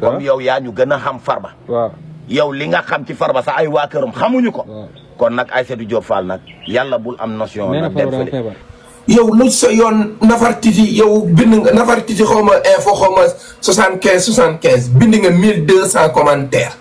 comme yow yaa ñu gën a xam Farba. waaw yow li nga xam ci Farba sax ay waa këram xamuñu ko. kon nag Aïssatou Diop Fall nag yàlla bul am notion. nag dem fële yow lu sa yoon Nafar Titi yow bind nga Nafar Titi xaw ma info xaw ma 75 bind nga 1200 commentaires.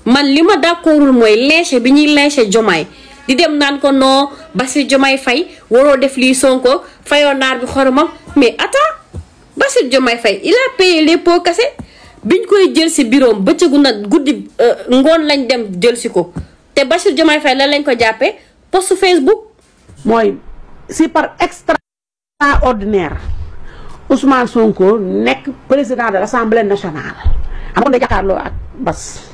man li ma d'accordul mooy léché bi ñuy léché Diomaye di dem naan ko non Bassirou Diomaye Faye waroo def lii Sonko fayoo naar bi xoromam mais attends Bassirou Diomaye Faye il a payé les pots cassés biñ koy jël si bureau bëccëgu nag guddi ngoon lañ dem jël si ko te Bassirou Diomaye Faye lan lañ ko jàppee post Facebook. mooy si par extraordinaire Ousmane Sonko nekk président de l'Assemblée nationale xam nga jàkkaarloo ak Bass.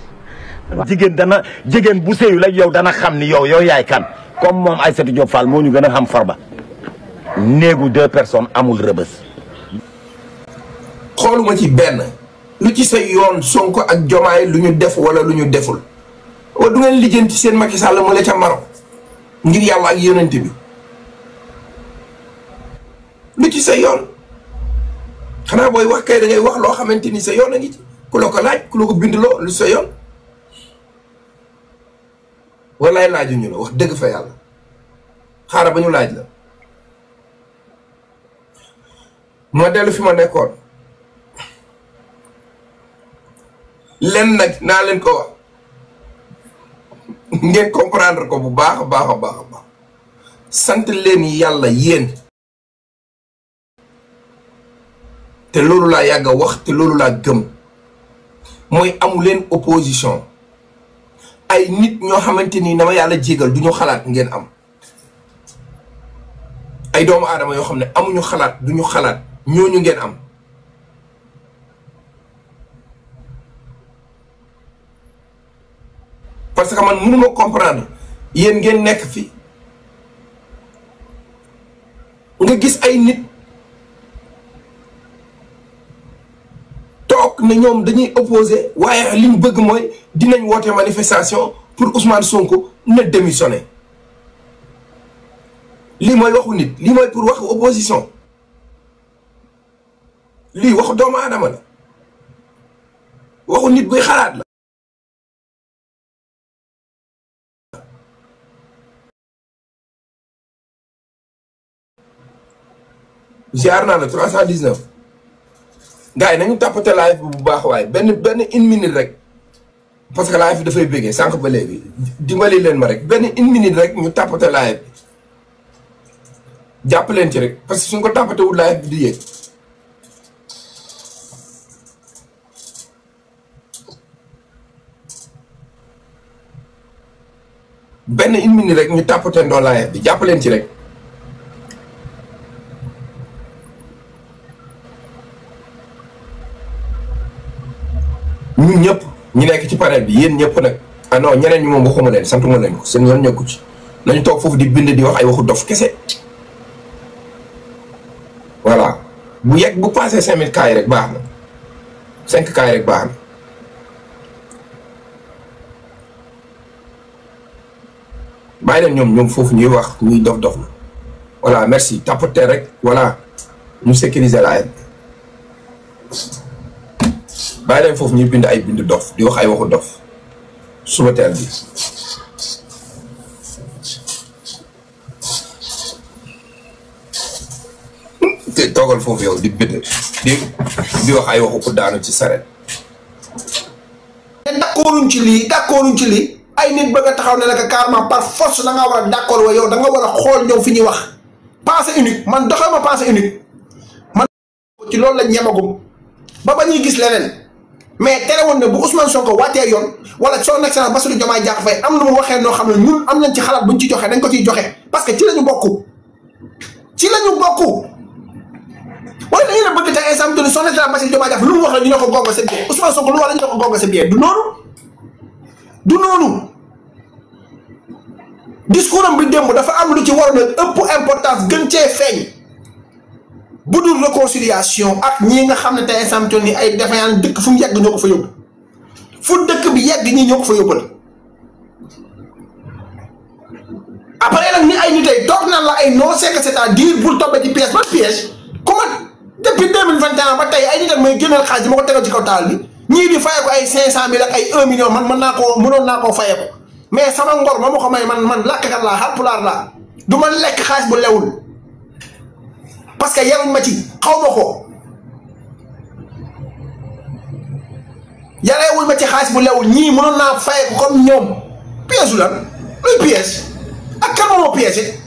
jigéen bu sëyu la yow dana xam ni yow yaay kan comme moom Aïssatou Diop Fall moo ñu gën a xam Farba néegu 2 personnes amul rëbës. xooluma ci benn lu ci sa yoon Sonko ak Diomaye lu ñu def wala lu ñu deful wa du ngeen lijjanti seen Macky Sall mu la ca Maroc ngir yàlla ak yonent bi lu ci sa yoon xanaa booy wax kay da ngay wax loo xamante ni sa yoon a ngi ci ku la ko laaj ku la ko bindloo lu sa yoon. walaay laajuñu la wax dëgg fa yàlla xaaral ba ñu laaj la ma dellu fi ma nekkoon len nag naa leen ko wax ngeen comprendre ko bu baax a baax a baax a baax sant leen yàlla yéen te loolu laa yàgg a wax te loolu laa gëm mooy amu leen opposition ay nit ñoo xamante ni dama yàlla jégal du ñu xalaat ngeen am ay doomu aadama yoo xam ne amuñu xalaat du ñu xalaat ñooñu ngeen am parce que man mënuma comprendre yéen ngeen nekk fi nga gis ay nit toog ne ñoom dañuy opposé waaye li ñu bëgg mooy dinañ woote manifestation pour Ousmane Sonko na démissionner lii mooy waxu nit lii mooy pour waxu opposition lii waxu doomu aadama la waxu nit buy xalaat la. ziar naa la 319 gars yi nañu tàppate live bi bu baax waaye benn 1 minute rek parce que live bi dafay bëggee sànq ba léegi dimbali leen ma rek benn 1 minute rek ñu tàppate live bi jàpp leen ci rek parce que suñ ko tàppatewul live bi du yéeg benn 1 minute rek ñu tàppate ndoo live bi jàpp leen ci rek. ñun ñëpp ñu nekk ci panel bi yéen ñëpp nag ah non ñeneen ñi moom waxuma leen santuma leen ko seen yoon ñëkku ci nañu toog foofu di bind di wax ay waxu dof kese voilà bu yegg bu passé 5000 kaay rek baax na 5 kaay rek baax na bàyyi leen ñoom foofu ñuy wax ñuy dof na voilà merci tapoter rek voilà ñu sécuriser la bàyyi leen foofu ñuy bind ay bind dof di wax ay waxu dof suba teel bi te toogal foofu yow di bind di wax ay waxu ko daanu ci saret d'accorduñ ci lii ay nit bëgg a taxaw ne la carrément par force da ngaa war a d'accord wa yow da nga war a xool ñoom fi ñuy wax pensée unique man doxee ma pensée unique man ci loolu la ñemagum ba ñuy gis leneen mais terewoon ne bu Ousmane Sonko wàccee yoon wala son excellence Bassirou Diomaye Diakhar Faye am na mu waxee noo xam ne ñun am nañ ci xalaat buñ ci joxe dañ ko ciy joxe parce que ci la ñu bokk wala dañu la bëgg te instant bi son excellence Bassirou Diomaye Diakhar Faye lu mu wax la ñu ne ko gonga c'est bien Ousmane Sonko lu wax la ñu ne ko gonga c'est bien du noonu discours am bi démb dafa am lu ci waroon a ëpp importance gën cee feeñ bu dul réconciliation ak ñii nga xam ne tey instant ni ay defeyaan dëkk fu mu yegg ñoo ko fa yóbbu fu dëkk bi yegg ñii ñoo ko fa yóbbal après nag ni ay ñu tey toog naan la ay non c'est-à-dire pour tomber ci piège ba piège comment depuis 2021 ba tey ay ñu dem may génneel xaalis bi ma ko tegal ci kaw taal bi ñii di fayeku ay 500.000 ak ay 1 million man mënoon naa koo fayeku mais sama ngor ma ko may man làkkat laa Haalpulaar laa du ma lekk xaalis bu lewul parce que yaruñ ma ci xaw ma ko yarewuñ ma ci xaalis bu lewul ñii mënoon naa fayeku comme ñoom piège lan luy piège ak kan moo piège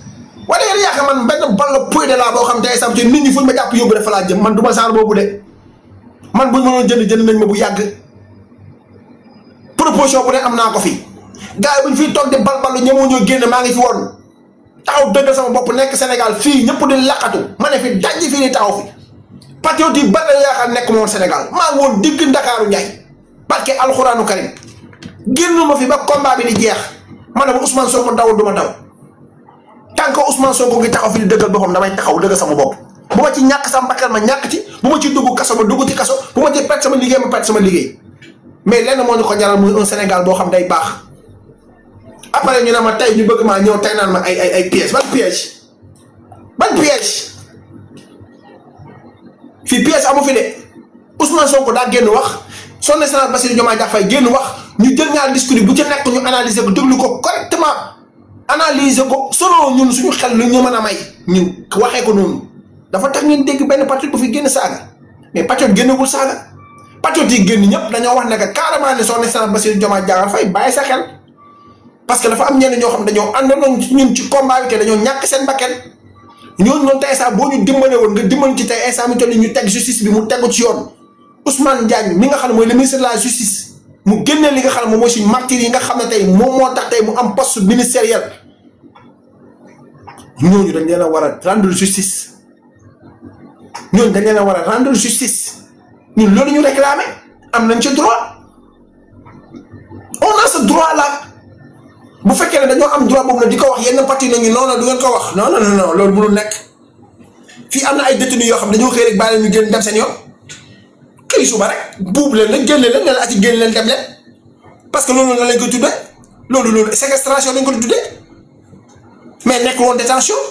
wala yéen yaakaar man benn ball puy de la boo xam te sam ci nit ñi fuñ ma jàpp yóbbu rek fa laa jëm man du ma genre boobu de man buñ mënoon jënd nañ ma bu yàgg proposition bu ne am naa ko fi gars yi buñ fiy toog di balballu ñemoo ñoo génn maa ngi fi woon taxaw dëgg sama bopp nekk Sénégal fii ñëpp di laqatu ma ne fi dajji fii ni taxaw fi patriote yi bari yaakaar nekk moom Sénégal maa ngi woon digg Ndakaaru Njaay barke alxuraanu karim génn ma fi ba combat bi di jeex ma ne bu Ousmane Sonko dawul du ma daw tant que Ousmane Sonko ngi taxaw fi di dëggal boppam damay taxaw dëgg sama bopp bu ma ci ñàkk sama bakkan ma ñàkk ci bu ma ci dugg kaso ma dugg ci kaso bu ma ci perte sama liggéey ma perte sama liggéey mais lenn moo ñu ko jaral muy un Sénégal boo xam day baax après ñu ne ma tey ñu bëgg maa ñëw tey naan ma ay piège ban piège fii piège amu fi de Ousmane Sonko daa génn wax son excellence Bassirou Diomaye Diakhar Faye génn wax ñu jël ñaar discours bu ci nekk ñu analyser ko déglu ko correctement analyser ko selon ñun suñu xel lu ñu mën a may ñun waxee ko noonu dafa tax ngeen dégg benn patriote bu fi génn saaga mais patriote génnagul saaga patriote yi génn ñëpp dañoo wax ne que carrément ne son excellence Bassirou Diomaye Diakhar Faye bàyyi sa xel parce que dafa am ñenn ñoo xam dañoo àndoon ñun ci combat bi te dañoo ñàkk seen bakkan ñooñu noonu tey saa boo ñu dimbale woon nga dimbali ci tey instant mi toll ñu teg justice bi mu tegu ci yoon Ousmane Diagne mi nga xam ne mooy le ministre de la justice mu génnee li nga xam ne moom mooy suñu martyrs yi nga xam ne tey moom moo tax tey mu am poste ministériel ñooñu dañ leen a war a rendre justice ñooñu dañ leen a war a rendre justice ñun loolu ñu réclamé am nañ ci droit on a ce droit là bu fekkee ne dañoo am droit boobu nag di ko wax yenn parti nañu noonu du ngeen ko wax non loolu mënul nekk fii am na ay détenus yoo xam dañoo xëy rek bàyyi leen ñu génn dem seen yoon xëy suba rek buub leen nag génne leen ne la ati génn leen dem leen parce que loolu la lañ koy tuddee loolu séquestration lañ koy tuddee mais nekk woon détention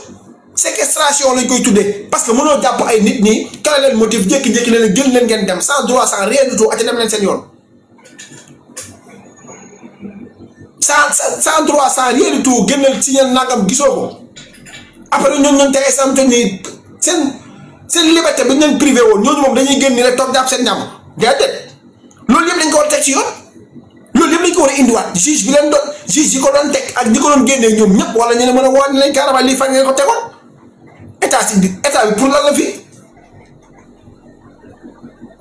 séquestration lañ koy tuddee parce que mënoo jàpp ay nit ñi kala leen motif jékki-jékki leen génn leen ngeen dem sans droit sans rien du tout ati dem leen seen yoon sans droit sans rien du tout génneel si ñeen nangam gisoo ko après ñooñu tey sam te ni seen liberté bi ñu leen privé woon ñooñu moom dañuy génn rek toog jàpp seen ñam déedéet loolu yëpp dañ ko war a teg ci yoon loolu yëpp dañ ko war a indiwaat juge bi leen doon juge yi ko doon teg ak ñi ko doon génnee ñoom ñëpp wala ñu ne mën a woo leen carrément lii fan ngeen ko tegoon état bi pour lan la fii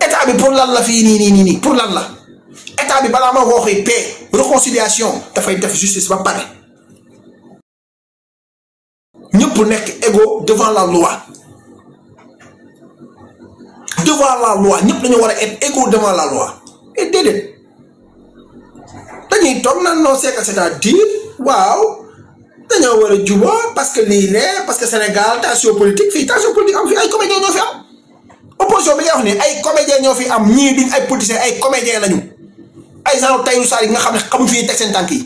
état bi pour lan la fii nii pour lan la état bi balaa ma waxee paix réconciliation dafay def justice ba pare ñëpp nekk égaux devant la loi ñëpp dañoo war a être égaux devant la loi et déedéet dañuy toog naan non c'est-à-dire waaw dañoo war a jubóo parce que lii ne parce que Sénégal tension politique fii tension politique am fii ay comédiens ñoo fi am opposition bi nga wax ne ay comédiens ñoo fi am ñii duñ ay politiciens ay comédiens lañu. ay genre Tahirou Sarr yi nga xam ne xamuñ fi teg seen tànk yi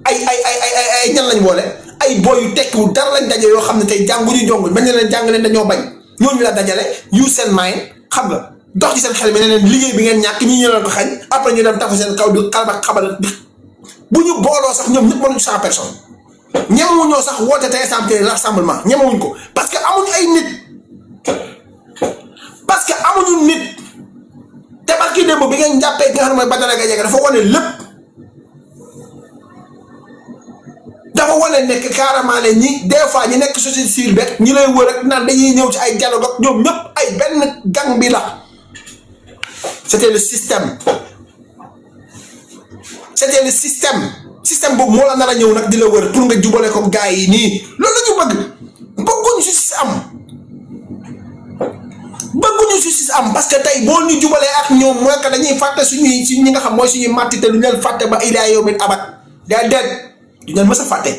ay ñan lañ boole ay booy yu tekkiwul dara lañ daje yoo xam ne tey jànguñu jonguñ bañ leen jàng leen dañoo bañ ñooñu la dajale yu seen maay xam nga dox ci seen xel mi ne leen liggéey bi ngeen ñàkk ñi ñu leen ko xañ après ñu dem tafu seen kaw di xabal bu ñu booloo sax ñoom ñëpp mënuñ 100 personnes ñemewuñoo sax woote tey rassemblement ñemewuñ ko parce que amuñu ay nit parce que amuñu nit. te barki démb bi ngeen jàppee ki nga xam ne mooy Badara Gadiaga dafa wane lépp dafa wane nekk carrément ne ñi des fois ñi nekk société civile beeg ñi lay wër rek naan dañuy ñëw ci ay dialogue ak ñoom ñëpp ay benn gang bi la c'était le système système boobu moo la nar a ñëw nag di la wër pour nga jubale ko gars yi nii loolu la ñu bëgguñu justice am parce que tey boo ñu jubalee ak ñoom mooy que dañuy fàtte suñuy ñi nga xam mooy suñuy màtti te lu ñu leen fàtte ba ilaa yawmil abad déedéet du leen mës a fàtte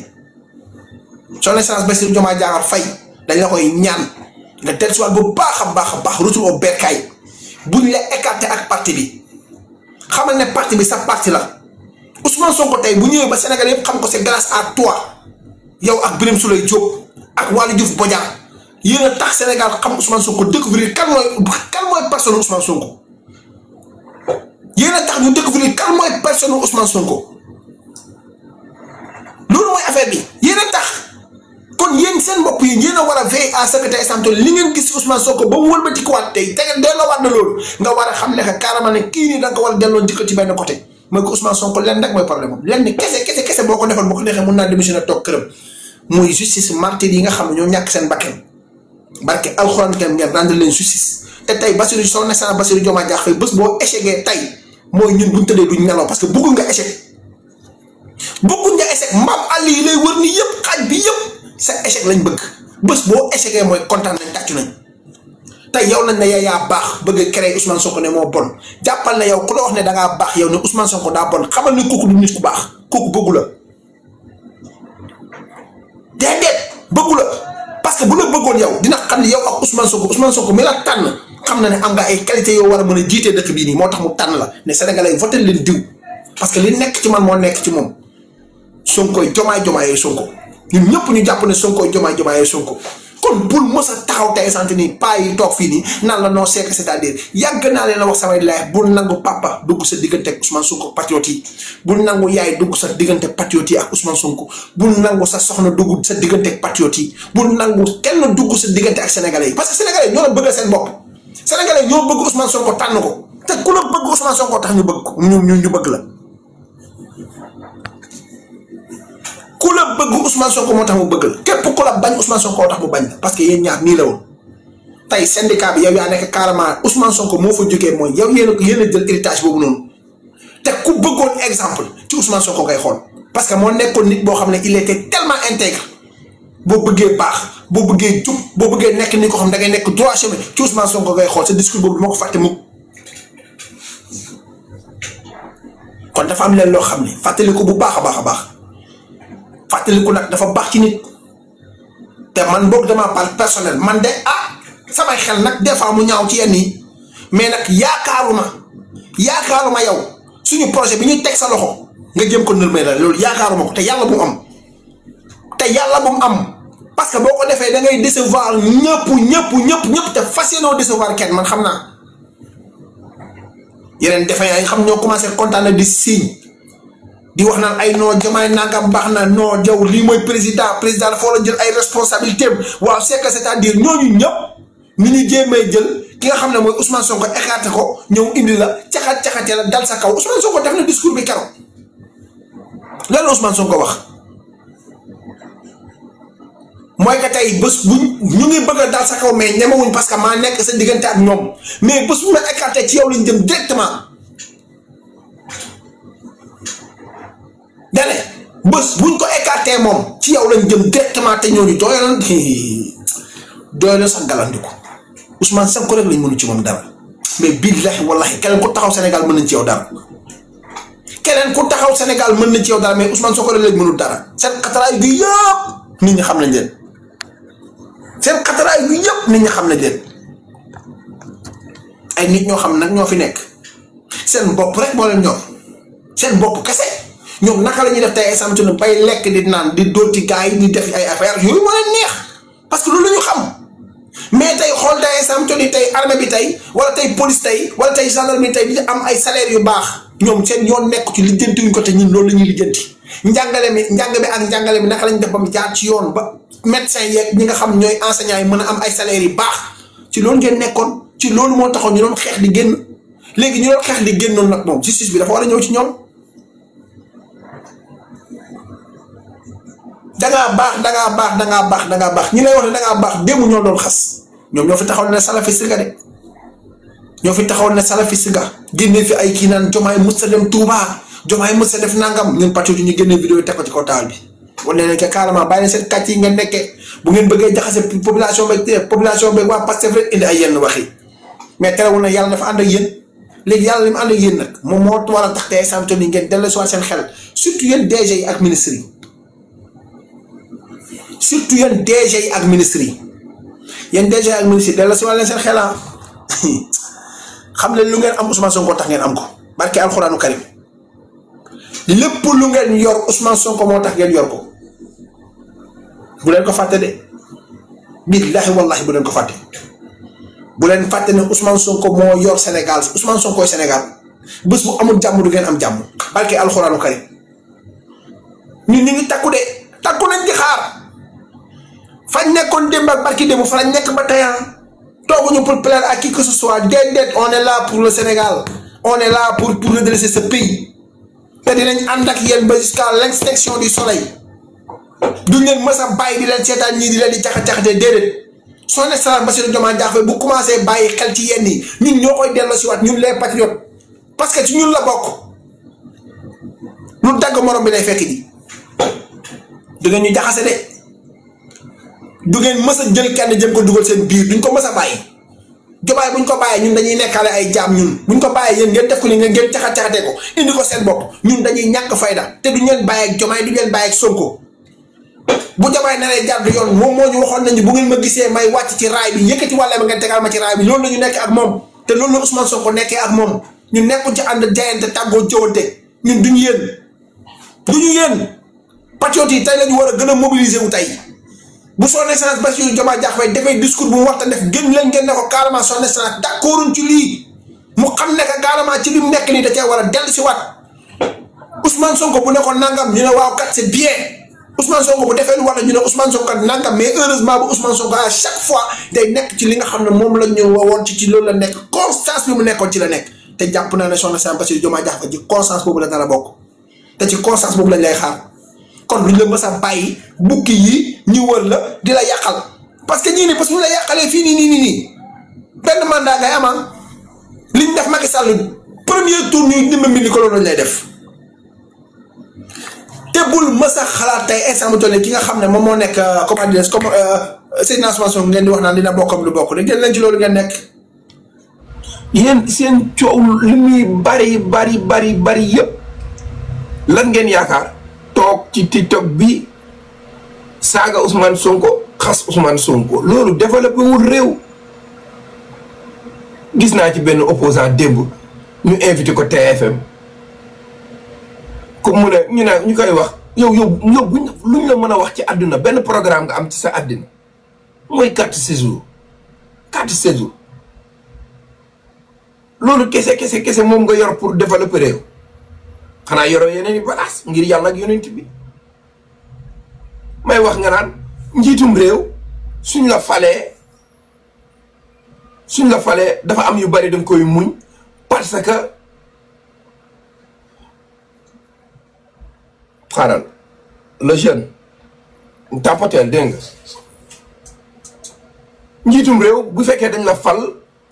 son excellence Bassirou Diomaye Diakhar Faye dañ la koy ñaan nga dellusiwaat bu baax a baax retour au bercail buñ la écarté ak parti bi xamal ne parti bi sa parti la Ousmane Sonko tey bu ñëwee ba Sénégal yëpp xam ko c'est grâce à toi yow ak Birame Souleye Diop ak Waly Diouf Bodiang yéen a tax Sénégal xam Ousmane Sonko découvrir kan mooy personne Ousmane Sonko tax ñu découvrir kan mooy personne Ousmane Sonko loolu mooy affaire bi yéen a tax kon yéen seen bopp yi yéen a war a veiller à ce que tey samto li ngeen gis Ousmane Sonko ba mu wëlbati ko waat tey delloowaat na loolu nga war a xam ne que carrément ne kii nii da nga ko war a delloo njëkk ci benn côté mooy ko Ousmane Sonko lenn rek mooy problème am lenn kese boo ko defoon boo ko neexee mun naa démissionné toog këram muy justice martyr yi nga xam ne ñoo ñàkk seen bakkan barke alxuraan kenn ngeen rendre leen justice te tey Bassirou son excellence Bassirou Diomaye Diakhar Faye bés boo échecgee tey mooy ñun buñ tëddee duñ nelaw parce que bëgguñ nga échec mbaam àll yi lay wër ni yëpp xaaj bi yëpp sa échec lañ bëgg bés boo échecgee mooy kontaan nañ tàccu nañ tey yow nañ ne yaa baax bëgg a créer Ousmane Sonko ne moo bon jàppal ne yow ku la wax ne dangaa baax yow ne Ousmane Sonko daa bon xamal ni kooku du nit ku baax kooku bëggu la déedéet bëggu la parce que bu la bëggoon yow dina xam ne yow ak Ousmane Sonko mi la tànn xam na ne am nga ay qualité yoo war a mën a jiitee dëkk bii nii moo tax mu tànn la ne Sénégalais yi voté leen diw parce que li nekk ci man moo nekk ci moom Sonkoy jomaay Sonko ñun ñëpp ñu jàpp ne Sonkoy jomaay Sonko kon bul mës a taxaw tey sant ni paa yi toog fii nii naan la non c'est que c'est-à-dire yàgg naa leen a wax samay laaj bul nangu papa dugg sa diggante ak Ousmane Sonko patriote yi bul nangu yaay dugg sa diggante patriote yi ak Ousmane Sonko bul nangu sa soxna dugg sa diggante ak patriote yi bul nangu kenn dugg sa diggante ak sénégalais yi parce que sénégalais ñoo la bëgg seen bopp sénégalais ñoo bëgg Ousmane Sonko tànn ko te ku la bëgg Ousmane Sonko tax ñu bëgg ko ñu bëgg la. ku la bëgg Ousmane Sonko moo tax mu bëgg la képp ku la bañ Ousmane Sonko tax mu bañ la parce que yéen ñaar nii la woon tey syndicat bi yow yaa nekk carrément Ousmane Sonko moo fa jógee mooy yow yéen a jël héritage boobu noonu te ku bëggoon exemple ci Ousmane Sonko ngay xool parce que moo nekkoon nit boo xam ne il était tellement intègre boo bëggee baax boo bëggee jub boo bëggee nekk ni ko xam da ngay nekk droit chemin ci Ousmane Sonko ngay xool sa discours boobu moo ko fàtte mukk kon dafa am leen loo xam ne fàttali ko bu baax a baax fàttaliku nag dafa baax ci nit te man boog dama par personnel man de samay xel nag des fois mu ñaaw ci yenn yi mais nag yaakaaruma yow suñu projet bi ñuy teg sa loxo nga jëm ko nërmee la loolu yaakaaruma ko te yàlla bu mu am parce que boo ko defee da ngay décevoir ñëpp te fas yéenoo décevoir kenn man xam naa yeneen defe yi xam ñoo commencé kontaan di signe di wax naan ay non Diomaye nangam baax na non jaw lii mooy président dafa war a jël ay responsabilités waaw c'est que c'est-à-dire ñooñu ñëpp ni ñu jéemee jël ki nga xam ne mooy Ousmane Sonko écarté ko ñëw indi la caxat-caxatee la dal sa kaw Ousmane Sonko def na discours bi keroog lan la Ousmane Sonko wax mooy que tey bés buñ ñu ngi bëgg a dal sa kaw mais ñemewuñ parce que maa nekk sa diggante ak ñoom mais bés bu ma écarté ci yow lañ jëm directement dane bés buñ ko écarté moom ci yow lañ jëm directement te ñooñu doyoon sax galandiku Ousmane Sonko rek lañ mënu ci moom dara mais billahi wallahi keneen ku taxaw Sénégal mën nañ ci yow dara mais Ousmane Sonko rek lañ mënul dara seen xataraay gi yëpp nit ñi xam nañ leen ay nit ñoo xam nag ñoo fi nekk seen bopp rek moo leen ñor seen bopp kese ñoom naka la ñuy def tey ay samtu bay lekk di naan di dóor ci gars yi di def ay affaire yooyu moo leen neex parce que loolu la ñu xam mais tey xool tey ay samtu ni tey armée bi tey wala tey police tey wala tey gendarmerie tey di am ay salaire yu baax ñoom seen yoon nekk ci lijjanti wuñ ko te ñun loolu la ñuy lijjanti njàng mi naka lañ def ba mu jaar ci yoon ba médecin yeeg ñi nga xam ñooy enseignants yi mën a am ay salaire yu baax ci loolu ngeen nekkoon ci loolu moo taxoon ñu doon xeex di génn léegi ñu doon xeex di génnoon nag moom justice bi dafa war a ñëw ci ñoom dangaa baax ñi lay wax ne dangaa baax démb ñoo doon xas ñoom ñoo fi taxaw ne salafiste nga de ñoo fi taxaw ne salafiste nga génne fi ay kii naan Diomaye mës sa dem Touba Diomaye mës sa def nangam ñun patriote ñu génne vidéo yi teg ko ci kaw taal bi wane ne que carrément bàyyi leen seen kàcc yi nga nekkee bu ngeen bëggee jaxase population beeg waa Pastef rek indi ay yenn wax yi mais terewul na yàlla dafa ànd ak yéen léegi yàlla li mu ànd ak yéen nag moom moo war a tax tey samto ni ngeen dellu si waat seen xel surtout yéen DG yi ak ministres yi dellu si waat leen seen xel xam leen lu ngeen am Ousmane Sonko tax ngeen am ko barke alxuraanu karim lépp lu ngeen yor Ousmane Sonko moo tax ngeen yor ko bu leen ko fàtte de billahi wallahi bu leen ko fàtte bu leen fàtte ne Ousmane Sonko moo yor Sénégal Ousmane Sonko Sénégal bés bu amul jàmm du ngeen am jàmm barke alxuraanu karim ñun ñu ngi takku de takku nañ di xaar fañ nekkoon démb ak barki démb fa lañ nekk ba tey tooguñu pour plaire à qui que ce soit déedéet on est là pour le Sénégal on est là pour redresser ce pays te dinañ ànd ak yéen ba jusqu'à l'extinction du soleil duñ leen mës a bàyyi di leen seetaan ñii di leen di caxa-caxatee déedéet son excellence Bassirou Diomaye Diakhar Faye bu commencé bàyyi xel ci yenn yi ñun ñoo koy delloo si waat ñun les patriotes parce que ci ñun la bokk lu dagg morom bi lay fekk ji du ngeen ñu jaxase de du ngeen mës a jël kenn jëm ko dugal seen biir duñ ko mës a bàyyi Diomaye buñ ko bàyyee ñun dañuy nekkaale ay jaam ñun buñ ko bàyyee yéen ngeen def ko ni ngeen caxa-caxatee ko indi ko seen bopp ñun dañuy ñàkk fayda te duñ leen bàyyi ak Diomaye duñ leen bàyyi ak Sonko bu Diomaye naree jàdd yoon moom moo ñu waxoon nañu bu ngeen ma gisee may wàcc ci raay bi yëkkati wàlle ma ngeen tegal ma ci raay bi loolu la ñu nekk ak moom te loolu la Ousmane Sonko nekkee ak moom ñu nekkul ci ànd jayante tàggoo jëwante ñun duñu yéen patriotes yi tey lañu war a gën a mobiliser wu tey bu son excellence Bassirou Diomaye Diakhar Faye dafay discours bu mu waxta def gën leen ngeen ne ko carrément son excellence d'accorduñ ci lii mu xam ne que carrément ci li mu nekk nii da cee war a dellu si waat Ousmane Sonko bu ne ko nangam ñu ne waaw kat c'est bien Ousmane Sonko bu defee lu war ñu ne Ousmane Sonko kat nangam mais heureusement bu Ousmane Sonko à chaque fois day nekk ci li nga xam ne moom la ñu woon ci loolu la nekk constance bi mu nekkoon ci la nekk te jàpp naa ne son excellence Bassirou Diomaye Diakhar Faye ci constance boobu la dara bokk te ci constance boobu lañ lay xaar kon duñ la mës a bàyyi bukki yi ñu wër la di la yàqal parce que ñii nii parce que ñu la yàqalee fii nii benn mandat ngay ama liñ def Macky Sall premier tour ñuy dimbali ni ko loolu lañ lay def te bul mës a xalaat tey instant mu toll ki nga xam ne moom moo nekk comment dire comme Seydina Ousmane Sonko ngeen di wax naan dina bokkam lu bokk rek leen ci loolu ngeen nekk. yéen seen coow li muy bari yëpp lan ngeen yaakaar. toog ci TikTok bi saaga Ousmane Sonko xas Ousmane Sonko loolu développé wul réew gis naa ci benn opposant démb ñu invité ko TFM comme mu ne ñu koy wax yow luñ la mën a wax ci àdduna benn programme nga am ci sa àddina mooy carte séjour loolu kese moom nga yor pour développer réew xanaa yoroo yeneen i balaas ngir yàlla ak yonent bi may wax nga naan njiitum réew suñ la falee dafa am yu bari danga koy muñ parce que xaaral le jeune tàppateel dégg nga njiitum réew bu fekkee dañ la fal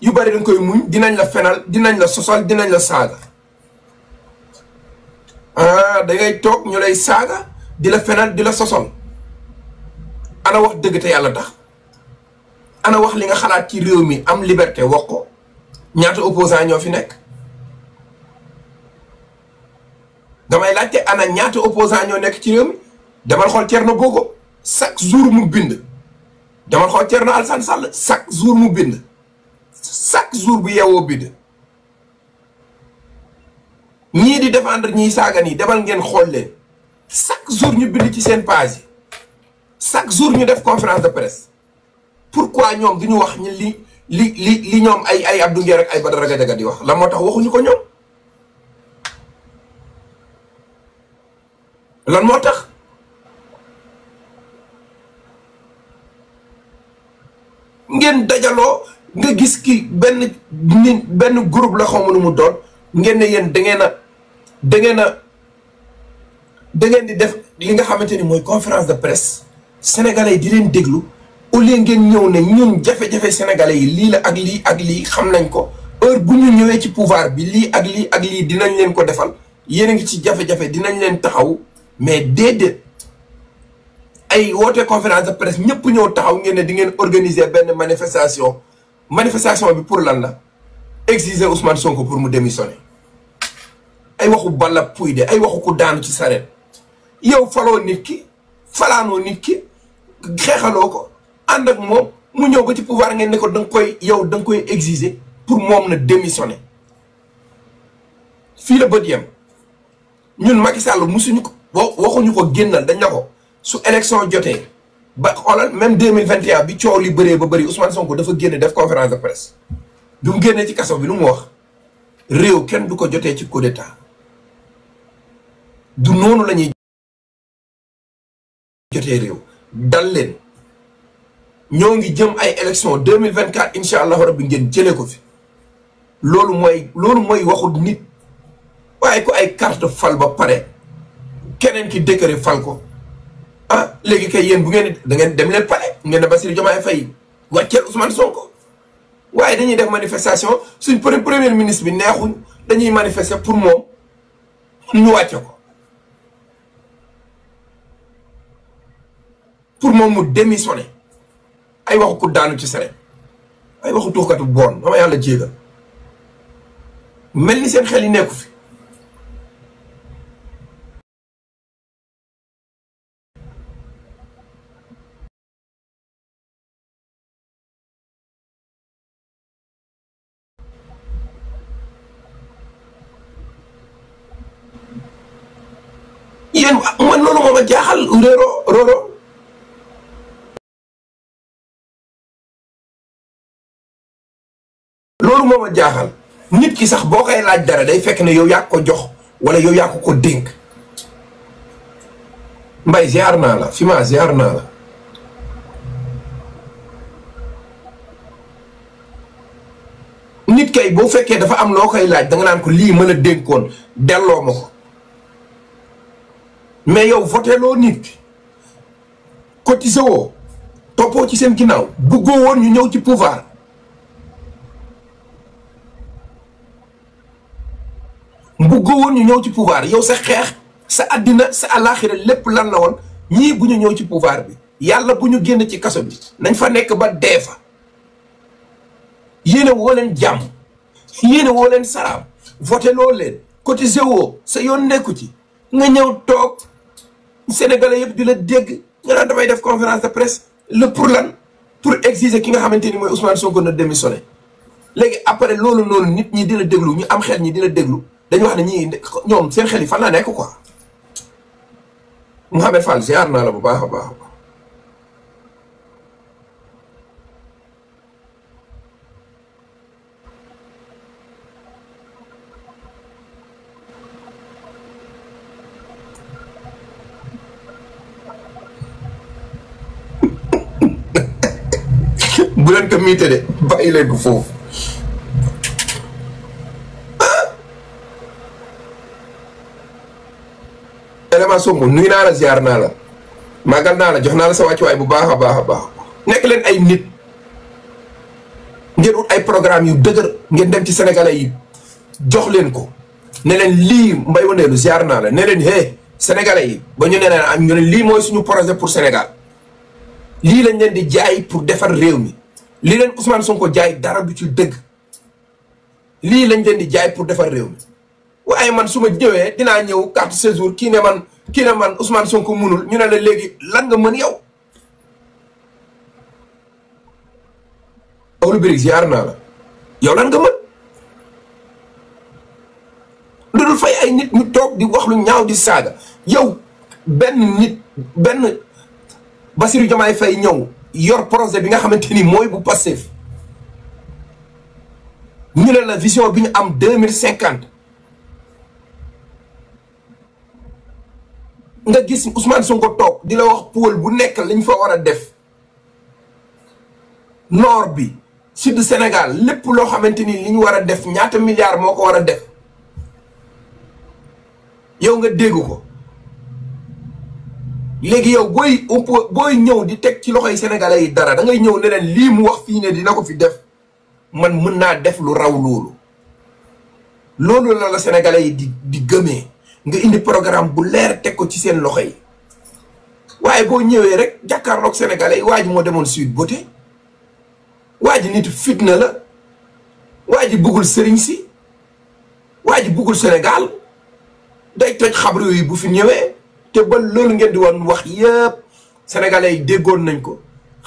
yu bari danga koy muñ dinañ la fenal dinañ la sosal dinañ la saaga da ngay toog ñu lay saaga di la fenal di la sosol ana wax dëgg te yàlla tax ana wax li nga xalaat ci réew mi am liberté wax ko ñaata opposant ñoo fi nekk damay laajte ana ñaata opposant ñoo nekk ci réew mi demal xool Thierno Bocoum chaque jour mu bind demal xool Thierno Alassane Sall chaque jour mu bind chaque jour bu yeewoo bind ñii di défendre ñiy saaga nii demal ngeen xool leen chaque jour ñu bind ci seen page yi chaque jour ñu def conférence de presse pourquoi ñoom du ñu wax ñu li ñoom ay Abdou Nguer ak ay Badara Gadiaga di wax la moo tax waxuñu ko ñoom lan moo tax ngeen dajaloo nga gis ki benn groupe la xaw ma nu mu doon ngeen ne yéen da ngeen di def li nga xamante ni mooy conférence de presse sénégalais yi di leen déglu au lieu ngeen ñëw ne ñun jafe-jafe sénégalais yi lii la ak lii xam nañ ko heure bu ñu ñëwee ci pouvoir bi lii ak lii dinañ leen ko defal yéen a ngi ci jafe-jafe dinañ leen taxaw mais déedéet ay woote conférence de presse ñëpp ñëw taxaw ngeen ne di ngeen organiser benn manifestation bi pour lan la exiger Ousmane Sonko pour mu démissionner ay waxu balla puy de ay waxu ku daanu ci sareet yow faloo nit ki falaanoo nit ki xeexaloo ko ànd ak moom mu ñëw ba ci pouvoir ngeen ne ko da nga koy exiger pour moom na démissionner fii la bët yem ñun Macky Sall musuñu ko waxuñu ko génnal dañ la ko su élection jotee ba xoolal même 2021 bi coow li bëree ba bëri Ousmane Sonko dafa génne def conférence de presse bi mu génnee ci kaso bi lu mu wax réew kenn du ko jotee ci coup d'état du noonu la ñuy jotee réew dal leen ñoo ngi jëm ay élection 2024 incha allahu rabbi ngeen jëlee ko fi loolu mooy waxul nit waaye ko ay carte fal ba pare keneen ki décret fal ko ah léegi kay yéen bu ngeen da ngeen dem leen pare ngeen ne Bassirou Diomaye Faye wàcceel Ousmane Sonko waaye dañuy def manifestation suñ premier ministre bi neexuñ dañuy manifester pour moom ñu wàcce ko pour moom mu démissionné ay waxu ku daanu ci sere ay waxu tuuxkatu boon dama yàlla jéegal mel ni seen xel yi nekku fi yéen man loolu moo ma jaaxal Roro loolu moo ma jaaxal nit ki sax boo koy laaj dara day fekk ne yow yaa ko jox wala yow yaa ko dénk Mbaye ziar naa la fi ma ziar naa la nit kay boo fekkee dafa am loo koy laaj danga naan ko lii mën a dénkoon delloo ma ko mais yow voté loo nit ki cotisé woo toppoo ci seen ginnaaw bëggoo woon ñu ñëw ci pouvoir bëggoo woon ñu ñëw ci pouvoir yow sa xeex sa àddina sa àllaaxira lépp lan la woon ñii bu ñu ñëw ci pouvoir bi yàlla bu ñu génn ci kaso bi nañ fa nekk ba dee fa yéene woo leen jàmm yéene woo leen salaam voté loo leen cotisé woo sa yoon nekku ci nga ñëw toog Sénégalais yëpp di la dégg nga naan damay def conférence de presse le pour lan pour exiger ki nga xamante ni mooy Ousmane Sonko na démissionné léegi après loolu noonu nit ñi di la déglu ñu am xel ñi di la déglu dañu wax ne ñii ñoom seen xel yi fan la nekk quoi Mouhamed Fall ziar naa la bu baax a baax a baax bu leen ko miite de bàyyi leen ko foofu élément Sonko nuyu naa la ziar naa la màggal naa la jox naa la sa wàccuwaay bu baax a baax a baax nekk leen ay nit ngeen ut ay programme yu dëgër ngeen dem ci sénégalais yi jox leen ko ne leen lii Mbaye Wëndeelu ziar naa la ne leen hé sénégalais yi ba ñu ne leen am ñu ne lii mooy suñu projet pour Sénégal lii lañ leen di jaay pour defar réew mi lii leen Ousmane Sonko jaay dara du ci dëgg lii lañ leen di jaay pour defar réew mi waaye man su ma ñëwee dinaa ñëw carte séjour kii ne man Ousmane Sonko munul ñu ne la léegi lan nga mën yow. loolu birig ziar naa la yow lan nga mën lu dul fay ay nit ñu toog di wax lu ñaaw di saaga yow benn Bassirou Diomaye Faye ñëw yor projet bi nga xamante ni mooy bu Pastef ñu ne la vision bi ñu am 2050 nga gis Ousmane Sonko toog di la wax pôle bu nekk lañ fa war a def nord bi sud Sénégal lépp loo xamante ni li ñu war a def ñaata milliards moo ko war a def yow nga dégg ko léegi yow booy ñëw di teg ci loxoy sénégalais yi dara da ngay ñëw ne leen lii mu wax fii ne dina ko fi def man mën naa def lu raw loolu la sénégalais yi di gëmee nga indi programme bu leer teg ko ci seen loxo yi waaye boo ñëwee rek jàkkaarloog sénégalais yi waa ji moo demoon Sweet Beauté waa ji nit fitna la waa ji buggul sëriñ si waa ji buggul Sénégal day toj xabru yi bu fi ñëwee te ba loolu ngeen di woon wax yëpp sénégalais yi déggoon nañ ko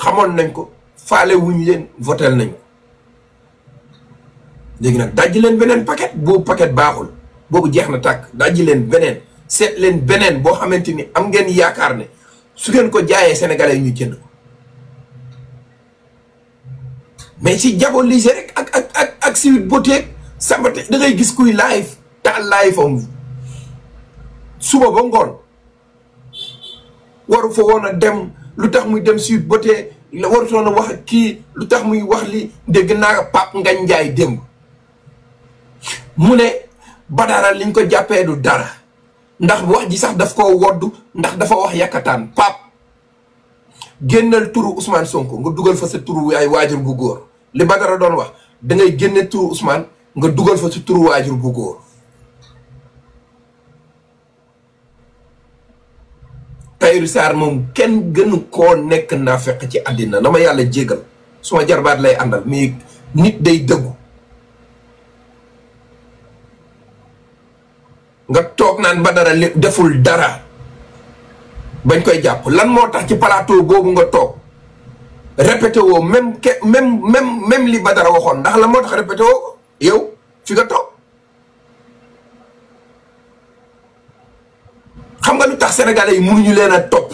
xamoon nañ ko faale wuñ leen votel nañ ko léegi nag dajji leen beneen paquet boobu paquet baaxul boobu jeex na tàkk dajji leen beneen seet leen beneen boo xamante ni am ngeen yaakaar ne su ngeen ko jaayee sénégalais yi ñu jënd ko mais si diaboliser rek ak Sweet Beauté Samba da ngay gis kuy live taal live am suba ba ngoon waru fa woon a dem lu tax muy dem Sweet Beauté la warutoon a wax ak kii lu tax muy wax li dégg naa Pape Ngagne Ndiaye démb mu ne Badara liñ ko jàppee du dara ndax wax ji sax daf koo woddu ndax dafa wax yàkkataan Pape génnal turu Ousmane Sonko nga dugal fa sa turu ay waajur bu góor li Badara doon wax da ngay génne turu Ousmane nga dugal fa sa turu waajur bu góor Tahirou Sarr moom kenn gënu koo nekk naa fekk ci àddina na ma yàlla jégal suma jarbaat lay àndal mais nit day dëggu nga toog naan Badara deful dara bañ koy jàpp lan moo tax ci plateau boobu nga toog répété woo même li Badara waxoon ndax lan moo tax répété woo ko yow fi nga toog xam nga lu tax sénégalais yi mënuñu leen a topp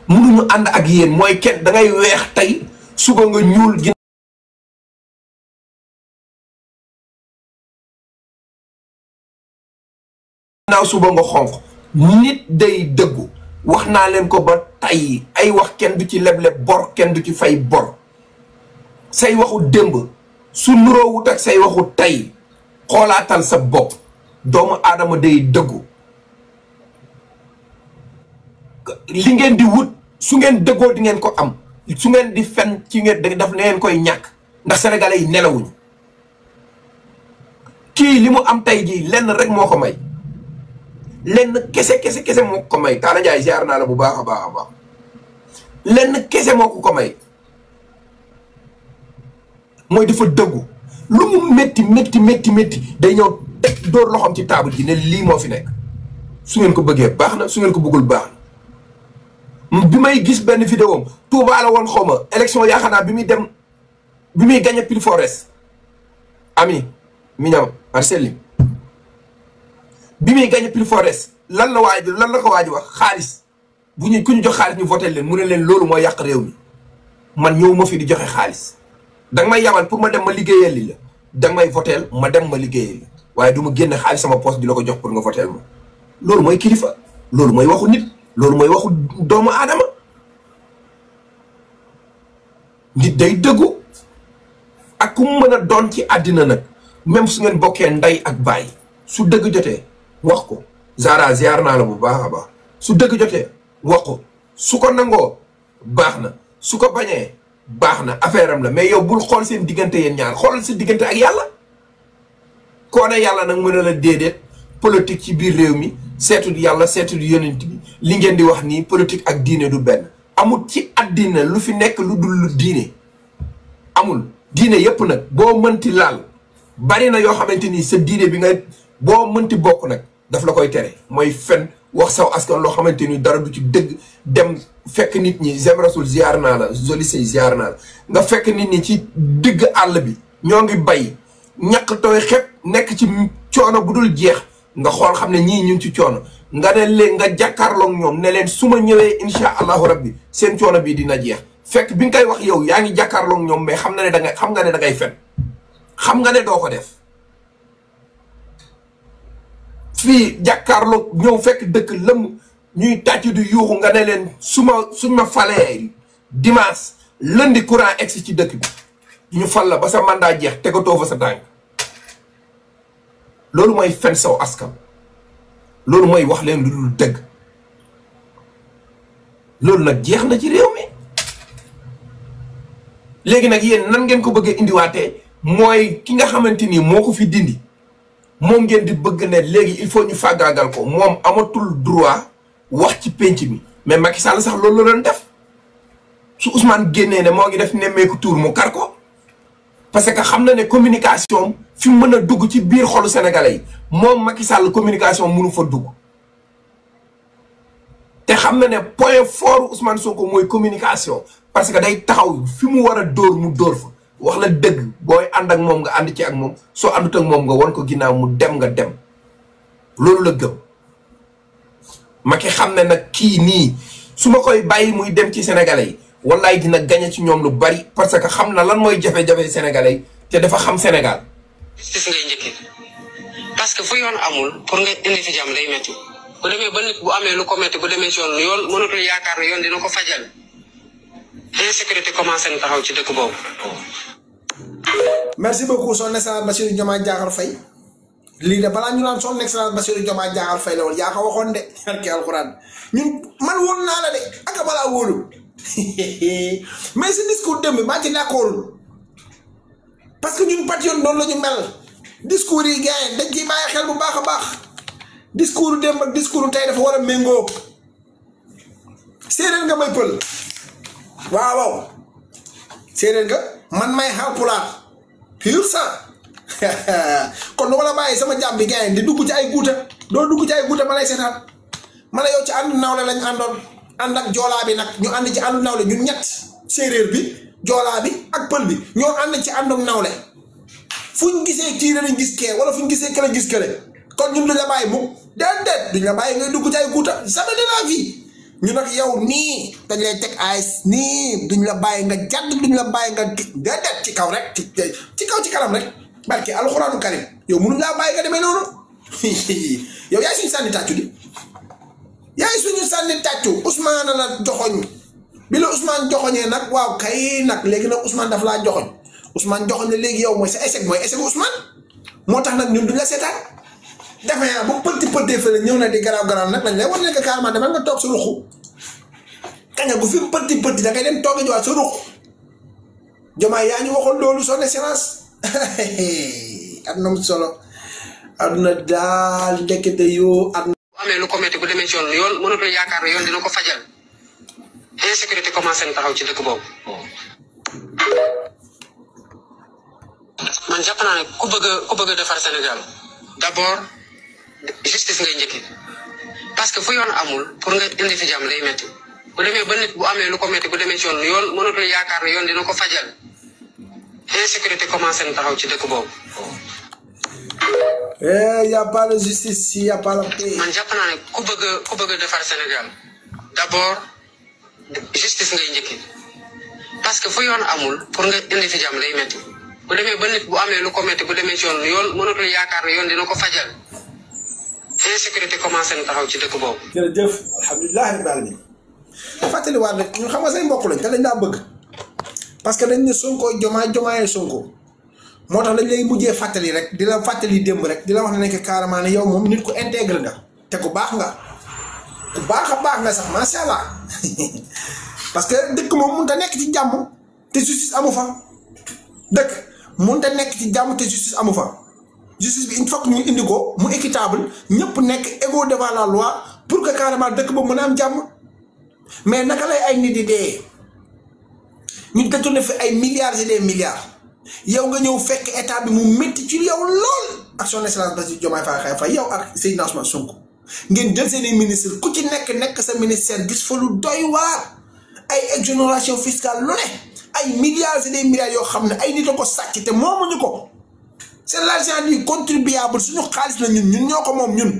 mënuñu ànd ak yéen mooy kenn da ngay weex tey suba nga ñuul ginnaaw suba nga xonq nit day dëggu wax naa leen ko ba tey ay wax kenn du ci leble bor kenn du ci fay bor say waxu démb su nuroowut ak say waxu tey xoolaatal sa bopp doomu aadama day dëggu li ngeen di wut su ngeen dëggoo di ngeen ko am su ngeen di fen ci ngeen daf ngeen koy ñàkk ndax sénégalais yi nelawuñu kii li mu am tey jii lenn rek moo ko may lenn kese moo ko may Talla Ndiaye ziar naa la bu baax a baax lenn kese moo ko may mooy dafa dëggu lu mu métti day ñëw teg dóor loxoom ci table ji ne lii moo fi nekk su ngeen ko bëggee baax na su ngeen ko bëggul baax na bi may gis benn vidéo am Touba la woon xaw ma élection yaakaar naa bi muy gagné Pile Forest ami mi ñam Marceline bi muy gagné Pile Forest lan la ko waaj wax xaalis ku ñu jox xaalis ñu voté leen mu ne leen loolu mooy yàq réew mi man ñëw ma fi di joxe xaalis danga may yabal pour ma dem ma liggéeyal li la danga may votel ma dem ma liggéeyal li waaye du ma génne xaalis sama poste di la ko jox pour nga votel ma loolu mooy kilifa loolu mooy waxu nit loolu mooy waxu doomu aadama nit day dëggu ak ku mu mën a doon ci àddina nag même su ngeen bokkee ndey ak baay su dëgg jotee wax ko Zara ziar naa la bu baax a baax su dëgg jotee wax ko su ko nangoo baax na su ko bañee baax na affaire am la mais yow bul xool seen diggante yéen ñaar xoolal sa diggante ak yàlla koo ne yàlla nag mën a la déedéet politique ci biir réew mi seetul yàlla seetul yonent bi li ngeen di wax nii politique ak diine du benn amul ci àddina lu fi nekk lu dul lu diine amul diine yépp nag boo mënti laal bari na yoo xamante ni sa diine bi nga boo mënti bokk nag daf la koy tere mooy fen wax saw askan loo xamante ni dara du ci dëgg dem fekk nit ñi Zem Rasoul ziar naa la Zoli Sey ziar naa la nga fekk nit ñi ci digg àll bi ñoo ngi bay ñàkk tooy xepp nekk ci coono bu dul jeex nga xool xam ne ñii ñu ngi ci coono nga ne leen nga jàkkaarloog ñoom ne leen su ma ñëwee insha allahu rabbi seen coono bii dina jeex fekk bi nga koy wax yow yaa ngi jàkkaarloog ñoom mais xam nga ne da ngay fen xam nga ne doo ko def fii jàkkaarloog ñëw fekk dëkk lëm ñuy tàcc du yuuxu nga ne leen suñ ma falee dimanche lundi courant egsi ci dëkk bi ñu fal la ba sa mandat jeex tegatoo fa sa tànk loolu mooy fen saw askan loolu mooy wax leen lu dul dëgg loolu nag jeex na ci réew mi léegi nag yéen nan ngeen ko bëggee indiwaatee mooy ki nga xamante ni moo ko fi dindi moom ngeen di bëgg ne léegi il faut ñu fàggaagal ko moom amatul droit wax ci penc mi mais Macky Sall sax loolu la doon def su Ousmane génnee ne moo ngi def nemmeeku tour mu kar ko parce que xam na ne communication fi mu mën a dugg ci biir xolu sénégalais yi moom Macky Sall communication mënu fa dugg te xam na ne point fort Ousmane Sonko mooy communication parce que day taxaw fi mu war a dóor mu dóor fa wax la dëgg booy ànd ak moom nga ànd ci ak moom soo àndut ak moom nga won ko ginnaaw mu dem nga dem loolu la gëm Macky xam ne nag kii nii su ma koy bàyyi muy dem ci sénégalais yi wallaay dina gañe ci ñoom lu bari parce que xam na lan mooy jafe-jafe sénégalais yi te dafa xam Sénégal justice ngay njëkkee parce que fu yoon amul pour nga indi fi jàmm day metti bu demee ba nit bu amee lu ko metti bu demee ci yoon mënatul yaakaar ne yoon dina ko fajal insécurité commencé na taxaw ci dëkk boobu. merci beaucoup son excellence Bassirou Diomaye Diakhar Faye lii de balaa ñu naan son excellence Bassirou Diomaye Diakhar Faye la woon yaa ko waxoon de barke alxuraan ñun man wóolu naa la de ak balaa wóolu mais si discours démb maa ci d'accord parce que ñun patriote noonu la ñu mel discours yi gars yi dañ ciy bàyyi xel bu baax a baax discours démb ak discours tey dafa war a méngoo séeréer nga may pël waaw waaw séeréer nga man may Haalpulaar pur sang kon du ma la bàyyi sama jàmm bi gars yi di dugg ci ay guuta doo dugg ci ay guuta ma lay seetaan ma la yow ci ànd nawle lañ àndoon ànd ak joolaa bi nag ñu ànd ci àndu nawle ñun ñett séeréer bi joolaa bi ak pël bi ñoo ànd ci àndum nawle fuñ gisee kii lañ gis kee wala fuñ gisee kële gis kële kon ñun duñ la bàyyi mukk déedéet duñ la bàyyi ngay dugg ci ay guuta jamais de la vie ñu nag yow nii dañ lay teg ay nii duñ la bàyyi nga jàdd duñ la bàyyi nga déedéet ci kaw rek ci kaw ci kanam rek barke alxuraanu karim yow mënuñ laa bàyyi nga demee noonu yow yaay suñu sànni tàccu di yaay suñu sànni tàccu Ousmane la joxoñ bi la Ousmane joxoñee nag waaw kay nag léegi nag Ousmane daf laa joxoñ Ousmane joxoñ ne léegi yow mooy sa échec mooy échec Ousmane moo tax nag ñun duñ la seetaan defe naa bu pëtti pëttee fële ñëw na di garaaw garaaw nag lañ lay war nekk carrément demal nga toog sa ruxu kaña gu fi pëtti pëtti da ngay dem toog a jowaat sa ruxu Diomaye yaa ñu waxoon loolu son excellence aduna mu solo aduna daal ndekete yoo aduna bu amee lu ko metti bu demee ci yoon mënatul yaakaar ne yoon dina ko fajal insécurité commencé na taxaw ci dëkk boobu. man jàpp naa ne ku bëgg a defar Sénégal d'abord justice ngay njëkkee parce que fu yoon amul pour nga indi fi jàmm day metti bu demee ba nit bu amee lu ko metti bu demee ci yoon mënatul yaakaar ne yoon dina ko fajal insécurité commencé na taxaw ci dëkk boobu. y a pas de justice y a pas la paix. man jàpp naa ne ku bëgg a defar Sénégal d'abord justice ngay njëkkee parce que fu yoon amul pour nga indi fi jàmm day metti bu demee ba nit bu amee lu ko metti bu demee ci yoon mënatul yaakaar ne yoon dina ko fajal insécurité commencé na taxaw ci dëkk boobu. jërëjëf alhamdulilah rabbil alamin fàttaliwaat rek ñun xam nga say mbokk lañ te dañ laa bëgg parce que dañ ne Sonko Diomaye Sonko moo tax dañ lay mujjee fàttali rek di la fàttali démb rek di la wax ne nekk carrément ne yow moom nit ku intègre nga te ku baax nga ku baax a baax nga sax macha allah parce que dëkk moom mënut a nekk ci jàmm te justice amu fa dëkk mënut a nekk ci jàmm te justice amu fa justice bi il faut que ñu indi ko mu équitable ñëpp nekk égaux devant la loi pour que carrément dëkk boobu mën a am jàmm mais naka lay ay nit di dee ñu détourné fi ay milliards et des milliards yow nga ñëw fekk état bi mu métti ci yow lool ak son excellence Bassirou Diomaye Faye yow ak Seydina Ousmane Sonko ngeen jël seeni ministre ku ci nekk sa ministère gis fa lu doy waar ay exonération fiscale lu ne ay milliards et des milliards yoo xam ne ay nit a ko sàcc te moomuñu ko c'est l'argent du contribuable suñu xaalis la ñun ñoo ko moom ñun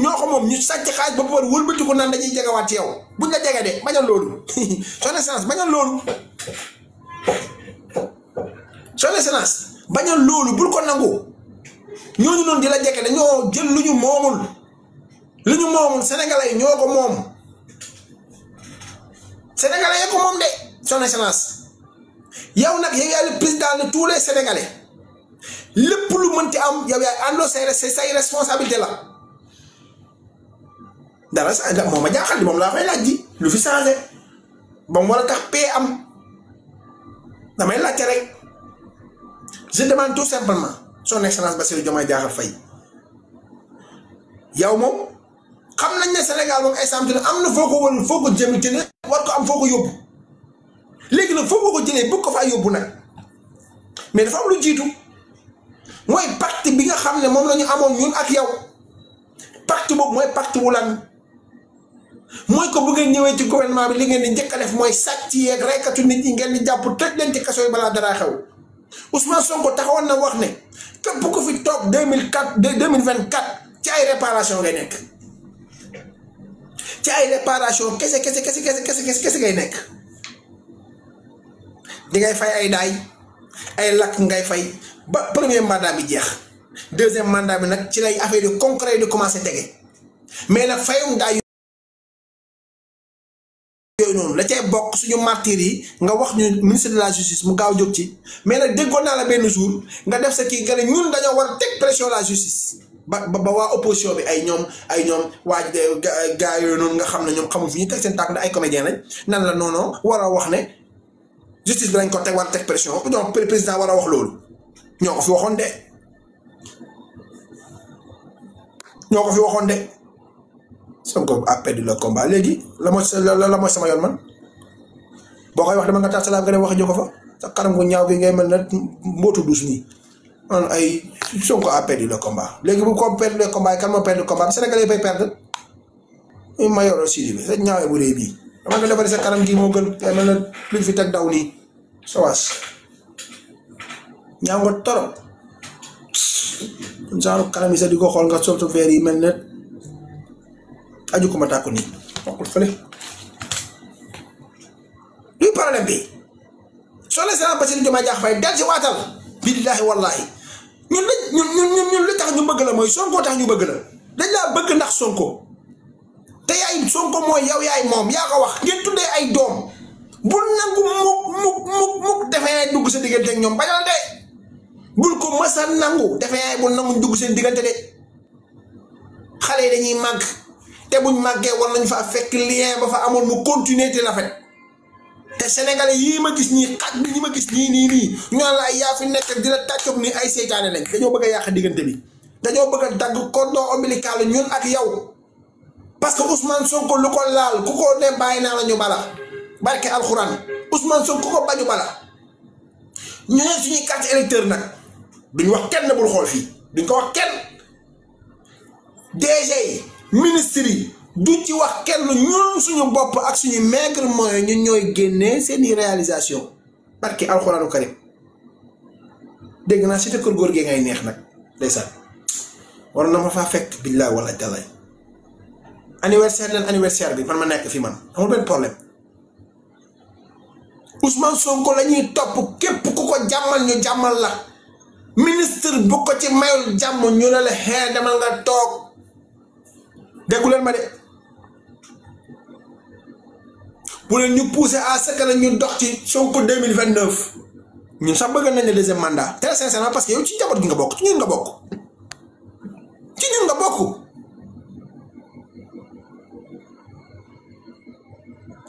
ñoo ko moom ñu sàcc xaalis ba pare wëlbati ko naan dañuy jegewaat ci yow buñ la jege de bañal loolu son excellence bañal loolu son excellence bañal loolu bul ko nangu ñooñu noonu di la jege dañoo jël lu ñu moomul sénégalais yi ñoo ko moom sénégalais yi ko moom de son excellence yow nag yow yaay le président de tous les sénégalais lépp lu mënti am yow yaay àndoo say responsabilité la dara sa moom a jaaxal di moom laa koy laaj ji lu fi changé ba mu war a tax paix am damay laajte rek je demande tout simplement son excellence Bassirou Diomaye Diakhar Faye yow moom xam nañ ne Sénégal moom exemple am na foo ko jëmi te ne war ko am foo ko yóbbu léegi nag foo ko jëlee bëgg ko faa yóbbu nag mais dafa am lu jiitu mooy pacte bi nga xam ne moom la ñu amoon ñun ak yow pacte boobu mooy pacte wu lan mooy ko bu ngeen ñëwee ci gouvernement bi li ngeen di njëkk a def mooy sàcc yeeg reykatu nit ñi ngeen di jàpp tëj leen ci kaso yi balaa dara xew Ousmane Sonko taxawoon na wax ne képp ku fi toog 2024 ci ay réparation ngay nekk ci ay réparation kese ngay nekk di ngay fay ay daay ay lakk ngay fay ba premier mandat bi jeex deuxième mandat bi nag ci lay affaire yu concret di commencé tege mais nag fayum daa yooyu noonu la cay bokk suñu martyrs yi nga wax ñu ministre de la justice mu gaaw jóg ci mais nag déggoon naa la benn jour nga def sa kii nga ne ñun dañoo war a teg pression la justice ba waa opposition bi ay ñoom waa gars yooyu noonu nga xam ne ñoom xamul fi ñu teg seen tànk ay comédien lañ nan la non war a wax ne justice bi lañ ko teg war a teg pression donc président war a wax loolu ñoo ko fi waxoon de Sonko a perdu le combat léegi la mooy sama yoon man boo koy wax dama nga tax salaam nga dem wax ko fa sa kanam gu ñaaw gi ngay mel na mbootu dus nii man ay Sonko a perdu le combat léegi bu ko perdu le combat kan moo perdu le combat Sénégalais bay perdre ma yor aussi bi sa ñaawee bu dee bii dama nga defari sa kanam gi moo gën mel na luñ fi teg daw nii sawaas ñaaw nga torop genre kanam yi sax di ko xool nga soltu feer yi mel ne aju ko ma tàkku nii bokkul fële luy problème bi soo leen seetaan Bassirou Diomaye Diakhar Faye del ci waatal billaahi wallaahi ñun li tax ñu bëgg la mooy Sonko tax ñu bëgg la dañ laa bëgg ndax Sonko te yaay Sonko mooy yow yaay moom yaa ko wax ngeen tuddee ay doom bul nangu muk defee dugg sa diggante ak ñoom bañal de bul ko mës a nangu defee bul nangu dugg seen diggante de xale yi dañuy màgg te buñ màggee war nañ fa fekk lien ba fa amoon mu continuer te rafet te sénégalais yii ma gis ñii xaj bi ñi ma gis nii ñu naan la ay yaa fi nekk di la tàccoog ni ay seytaane lañ dañoo bëgg a yàq diggante bi dañoo bëgg a dagg cordon ombilical ñun ak yow parce que Ousmane Sonko lu ko laal ku ko ne bàyyi naa la ñu bala barke alxuraan Ousmane Sonko ku ko bañu bala ñu ne suñuy carte électeur nag duñ wax kenn bul xool fii duñ ko wax kenn DG yi ministre yi duñ ci wax kenn ñun suñu bopp ak suñu maigre moyen ñun ñooy génnee seeni réalisation barke alxuraanu karim dégg naa si te kër góor gee ngay neex nag ndeysaan war na ma faa fekk billaay wala dalay anniversaire bi man ma nekk fi man amul benn problème Ousmane Sonko la ñuy topp képp ku ko jàmmal ñu jàmmal la ministre bu ko ci mayul jàmm ñu ne la xee demal nga toog déggu leen ma de bu leen ñu poussé à ce que ñu dox ci Sonko 2029 ñun sax bëgg nañ le deuxième mandat très sincèrement parce que yow ci njaboot gi nga bokk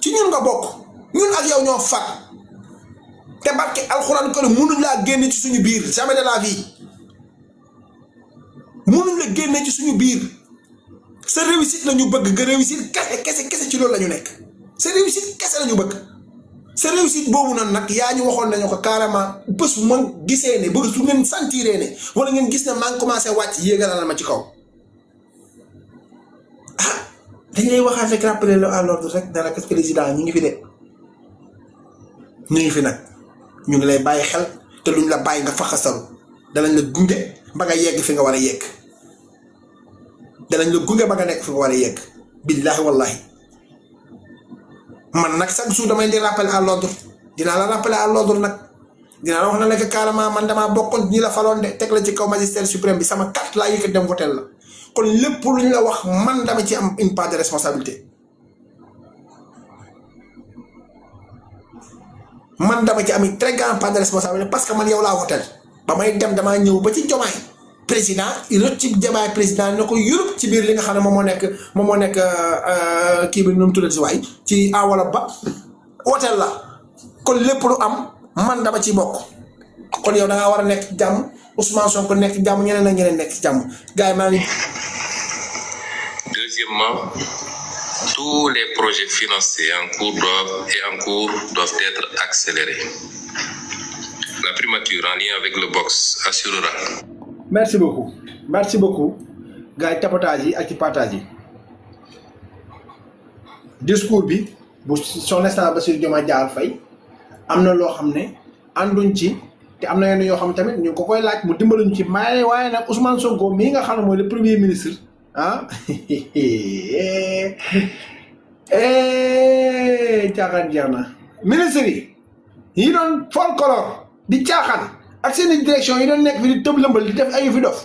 ci ñun nga bokk ñun ak yow ñoo fat te barke alxuraan ko mënuñ laa génne ci suñu biir jamais de la vie mënuñ la génne ci suñu biir sa réussite la ñu bëgg nga réussir kese ci loolu la ñu nekk sa réussite kese la ñu bëgg sa réussite boobu nag yaa ñu waxoon nañu ko carrément bés bu ma gisee ne bés bu ngeen sentiree ne wala ngeen gis ne maa ngi commencé wàcc yéegalal ma ci kaw dañ lay waxaat rek rappeler la à l'ordre rek dara que président ñu ngi fi de ñu ngi fi nag ñu ngi lay bàyyi xel te luñ la bàyyi nga faxasalu danañ la gunge ba nga yegg fi nga war a yegg danañ la gunge ba nga nekk fi nga war a yegg billaahi wallaahi man nag chaque jour damay di rappeler à l'ordre dinaa la rappeler à l'ordre nag dinaa la wax na la que carrément man damaa bokkoon ñi la faloon de teg la ci kaw magistère suprême bi sama carte laa yëkkat dem votel la kon lépp lu ñu la wax man dama ci am une part de responsabilité man dama ci am une très grande part de responsabilité parce que man yow laa votel ba may dem damaa ñëw ba ci Diomaye président rëcc ci Diomaye président ne ko Europe ci biir li nga xam ne moom moo nekk kii bi nu mu tuddati si waay ci enveloppe ba votel la kon lépp lu am man dama ci bokk kon yow da ngaa war a nekk jàmm Ousmane Sonko nekk jàmm ñeneen ak ñeneen nekk jàmm gars yi maa ngi. Deuxièmement, tous les projets financiers en cours doivent être accélérés. La primature en lien avec le box assurera. Merci beaucoup gars yi tapotage yi ak ci partage yi discours bi bu son excellence Bassirou Diomaye Diakhar Faye am na loo xam ne ànduñ ci. te am na yenn yoo xam tamit ñu ngi ko koy laaj mu dimbaluñ ci waaye nag Ousmane Sonko mii nga xam ne mooy le premier ministre caaxaan jeex na ministre yi doon folklore di caaxaan ak seen direction yi doon nekk fi di tëb lëmbal di def ay fi dof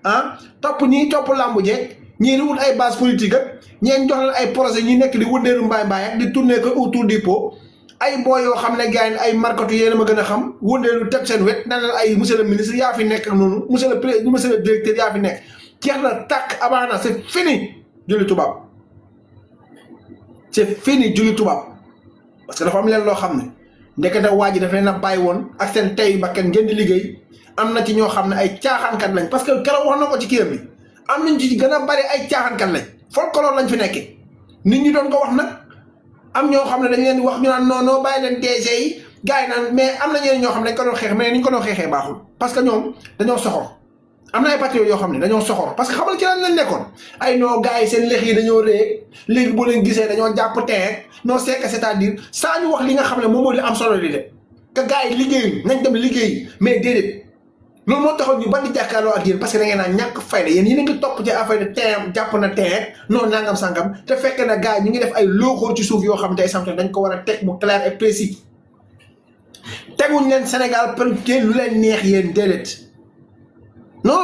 ah topp ñii topp làmbu jeeg ñii di wut ay base politique ak ñeen jox leen ay projet ñi nekk di wëndeelu mbaay ak di tourner ko autour du pot ay boo yoo xam ne gars yi ay markatu yéen a ma gën a xam wëndeelu teg seen wet nan la ay monsieur le ministre yaa fi nekk ak noonu monsieur le directeur yaa fi nekk jeex na tàkk abaana c'est fini julli tubaab c'est fini julli tubaab parce que dafa am leen loo xam ne ndekete waa ji daf leen a bàyyi woon ak seen tey bakkan ngeen di liggéey am na ci ñoo xam ne ay caaxaankat lañ parce que keroog wax na ko ci kiyam bi am nañ ci gën a bari ay caaxaankat lañ folklore lañ fi nekkee nit ñi doon ko wax nag am ñoo xam ne dañ leen di wax ñu naan non bàyyi leen DG yi gars yi naan mais am na ñeneen ñoo xam ne dañ ko doon xeex mais ni ñu ko doon xeexee baaxul parce que ñoom dañoo soxor am na ay patriotes yoo xam ne dañoo soxor parce que xamal ci lan lañ nekkoon ay non gars yi seen lex yi dañoo réeg léegi boo leen gisee dañoo jàpp teeg non c'est que c'est-à-dire saa ñu wax li nga xam ne moom moo li am solo li de que gars yi liggéeyuñ nañ dem liggéey mais déedéet loolu moo taxoon ñu ban di jàkkaarloo ak yéen parce que da ngeen naan ñàkk fayda yéen yéen a ngi topp ci affaire de teem jàpp na teeg non nangam sangam te fekk na gars yi ñu ngi def ay looxoor ci suuf yoo xam tey samte dañ ko war a teg mu clair et précis teguñ leen Sénégal pour yéen lu leen neex yéen déedéet non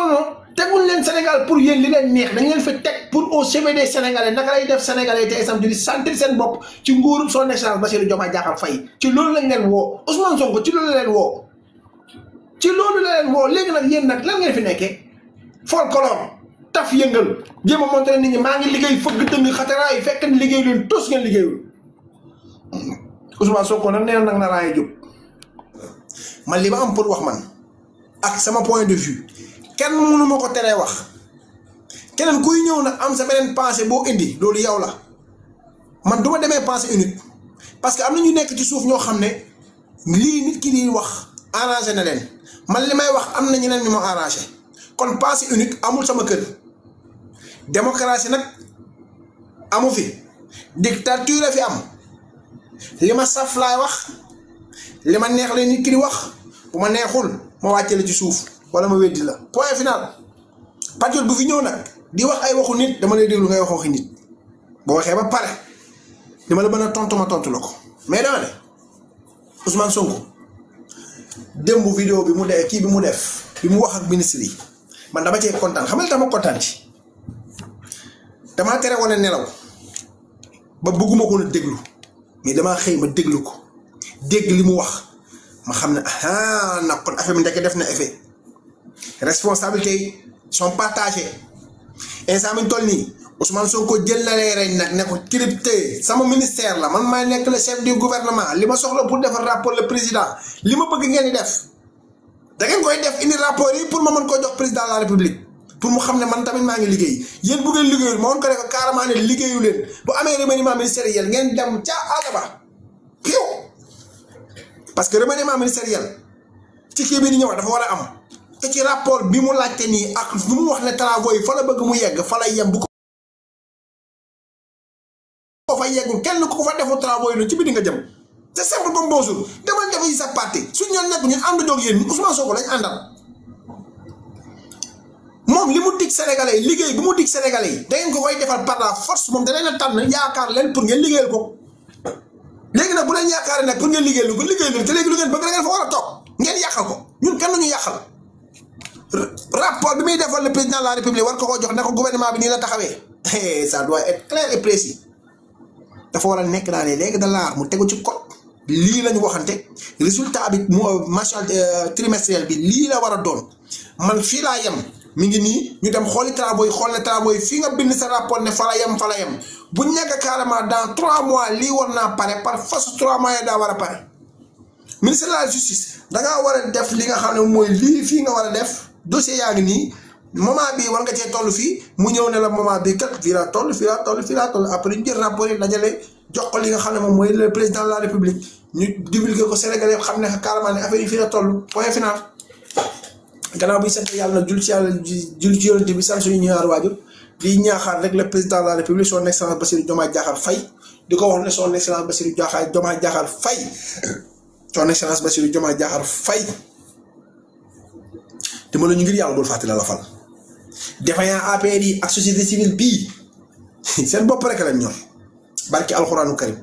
teguñ leen Sénégal pour yéen li leen neex dañ leen fi teg pour au chevet des Sénégalais naka lay def Sénégalais tey samte di sentir seen bopp ci nguuru son excellence Bassirou Diomaye Diakhar Faye ci loolu lañ leen woo Ousmane Sonko ci loolu la leen woo ci loolu la leen woo léegi nag yéen nag lan ngeen fi nekkee folklore taf yëngal jéem a montré nit ñi maa ngi liggéey fëgg dëng xataraa yi fekk ni liggéey leen tos ngeen liggéeyul Ousmane Sonko nag nee na nag na raay jóg man li ma am pour wax man ak sama point de vue kenn mënu ma ko teree wax keneen kuy ñëw nag am sa beneen pensée boo indi loolu yow la man du ma demee pensée unique parce que am na ñu nekk ci suuf ñoo xam ne lii nit ki di wax arrangé na leen man li may wax am na ñeneen ñu ma arrangé kon pensée unique amul sama kër démocratie nag amu fi dictature fi am li ma saf laay wax li ma neex la nit ki di wax bu ma neexul ma wàcce la ci suuf wala ma weddi la point final patriote bu fi ñëw nag di wax ay waxu nit dama lay déglu ngay wax waxi nit boo waxee ba pare dama la mën a tontu ma tontu la ko mais dama ne Ousmane Sonko démb vidéo bi mu def kii bi mu def bi mu wax ak ministre yi man dama cee kontaan xam nga li tax ma kontaan ci damaa tere woon nelaw ba bëgguma ko la déglu mais damaa xëy ma déglu ko dégg li mu wax ma xam ne ah nag kon affaire bi ndeke def na effet responsabilités yi sont partagées instant bi ñu toll nii Ousmane Sonko jël na lay reñ nag ne ko crypté sama ministère la man maay nekk le chef du gouvernement li ma soxla pour defar rapport le président li ma bëgg ngeen di def da ngeen koy def indi rapport yi pour ma mën koo jox président de la république pour mu xam ne man tamit maa ngi liggéey yéen bu ngeen liggéeyul ma woon ko ne ko carrément ne liggéeyu leen bu amee remaniement ministériel ngeen dem ca àll ba piw parce que remaniement ministériel ci kii bi di ñëw dafa war a am te ci rapport bi mu laajte nii ak bu mu wax ne travaux yi fa la bëgg mu yegg fa lay yem bu ko fa yeggul kenn ku ko fa defu travaux yi noonu ci biti nga jëm c'est simple comme bonjour demal def yi sa parti suñ ñoon nekk ñun ànd doog yéen Ousmane Sonko lañ àndal moom li mu dig Sénégalais yi liggéey bu mu dig Sénégalais yi da ngeen ko koy defal par la force moom da leen a tànn yaakaar leen pour ngeen liggéeyal ko léegi nag bu leen yaakaaree nag pour ngeen liggéeyal ko liggéey leen te léegi lu ngeen bëgg da ngeen fa war a toog ngeen yàqal ko ñun kenn nañu yàqal rapport bi muy defal le président de la république war ko koo jox ne ko gouvernement bi nii la taxawee ça doit être clair et précis dafa war a nekk dans les règles de l'art mu tegu ci code lii la ñu waxante résultat bi mu machin trimestriel bi lii la war a doon man fii laa yem mi ngi nii ñu dem xooli travaux yi xool ne travaux yi fii nga bind sa rapport ne fa la yem bu ñàkk carrément dans 3 mois lii war naa pare par force 3 mois yi daa war a pare ministre de la justice da ngaa war a def li nga xam ne mooy lii fii nga war a def dossier yaa ngi nii moment bii war nga cee toll fii mu ñëw ne la moment bii kat fii laa toll après ñu jël rapport yi dajale jox ko li nga xam ne moom mooy le président de la république ñu divulguer ko Sénégalais yëpp xam ne carrément ne affaire yi fii la toll point final. gannaaw bi sant yàlla na jul ci yonent bi sant suñu ñaar waajur di ñaaxaar rek le président de la république son excellence Bassirou Diomaye Diakhar Faye di ko wax ne son excellence Bassirou Diomaye Diakhar Faye son excellence Bassirou Diomaye Diakhar Faye te ma la ñu ngir yàlla bul fàtte la fal défaillant APR yi ak société civile bii seen bopp rek lañ ñor barki alxuraanu karim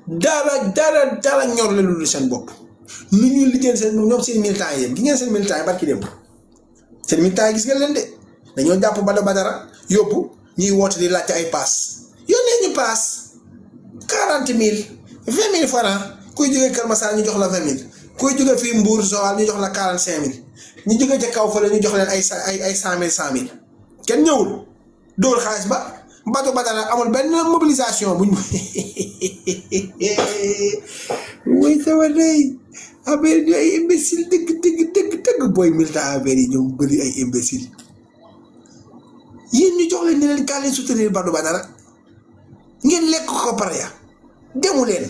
dara ñor leen lu seen bopp nu ñuy lijjeel seen ñoom seen militants yi gi ngeen seen militants yi barki dem seen militants yi gis ngeen leen de dañoo jàpp Badara yóbbu ñuy woote di laajte ay paas yónnee ñu paas 40 000 20 000 francs kuy jógee Kër Massar ñu jox la 20 000 kuy jógee fii Mbour Joal ñu jox la 45 000 ñu jógee ca kaw fële ñu jox leen ay 100 000 kenn ñëwul dóor xaalis ba Badara amul benn mobilisation buñ mooy sama day affaire yi ay imbécile dëgg booy militant affaire yi ñoom bëri ay imbécile yéen ñu jox leen ne leen kaa leen soutenir Badara ngeen lekk ko pare ya demu leen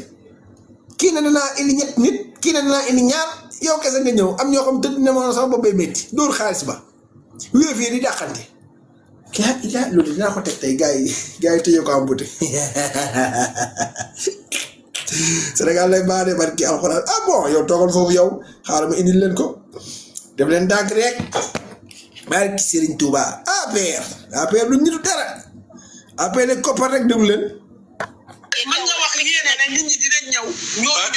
kii ne danaa indi ñett nit kii ne danaa indi ñaar yow kese nga ñëw am ñoo xam tëdd ne ma sama bopp bay métti dóor xaalis ba wéef yi di dàqante kii loolu dinaa ko teg tey gars yi tëjee ko am buti Sénégal lay baax de barki alxuraan ah bon yow toogal foofu yow xaaral ma indil leen ko def leen dànk rek barki Serigne Touba APR lu ñu dara APR ne koppar rek déglu leen. man nga wax yéene ne nit ñi dinañ ñëw. ñoo la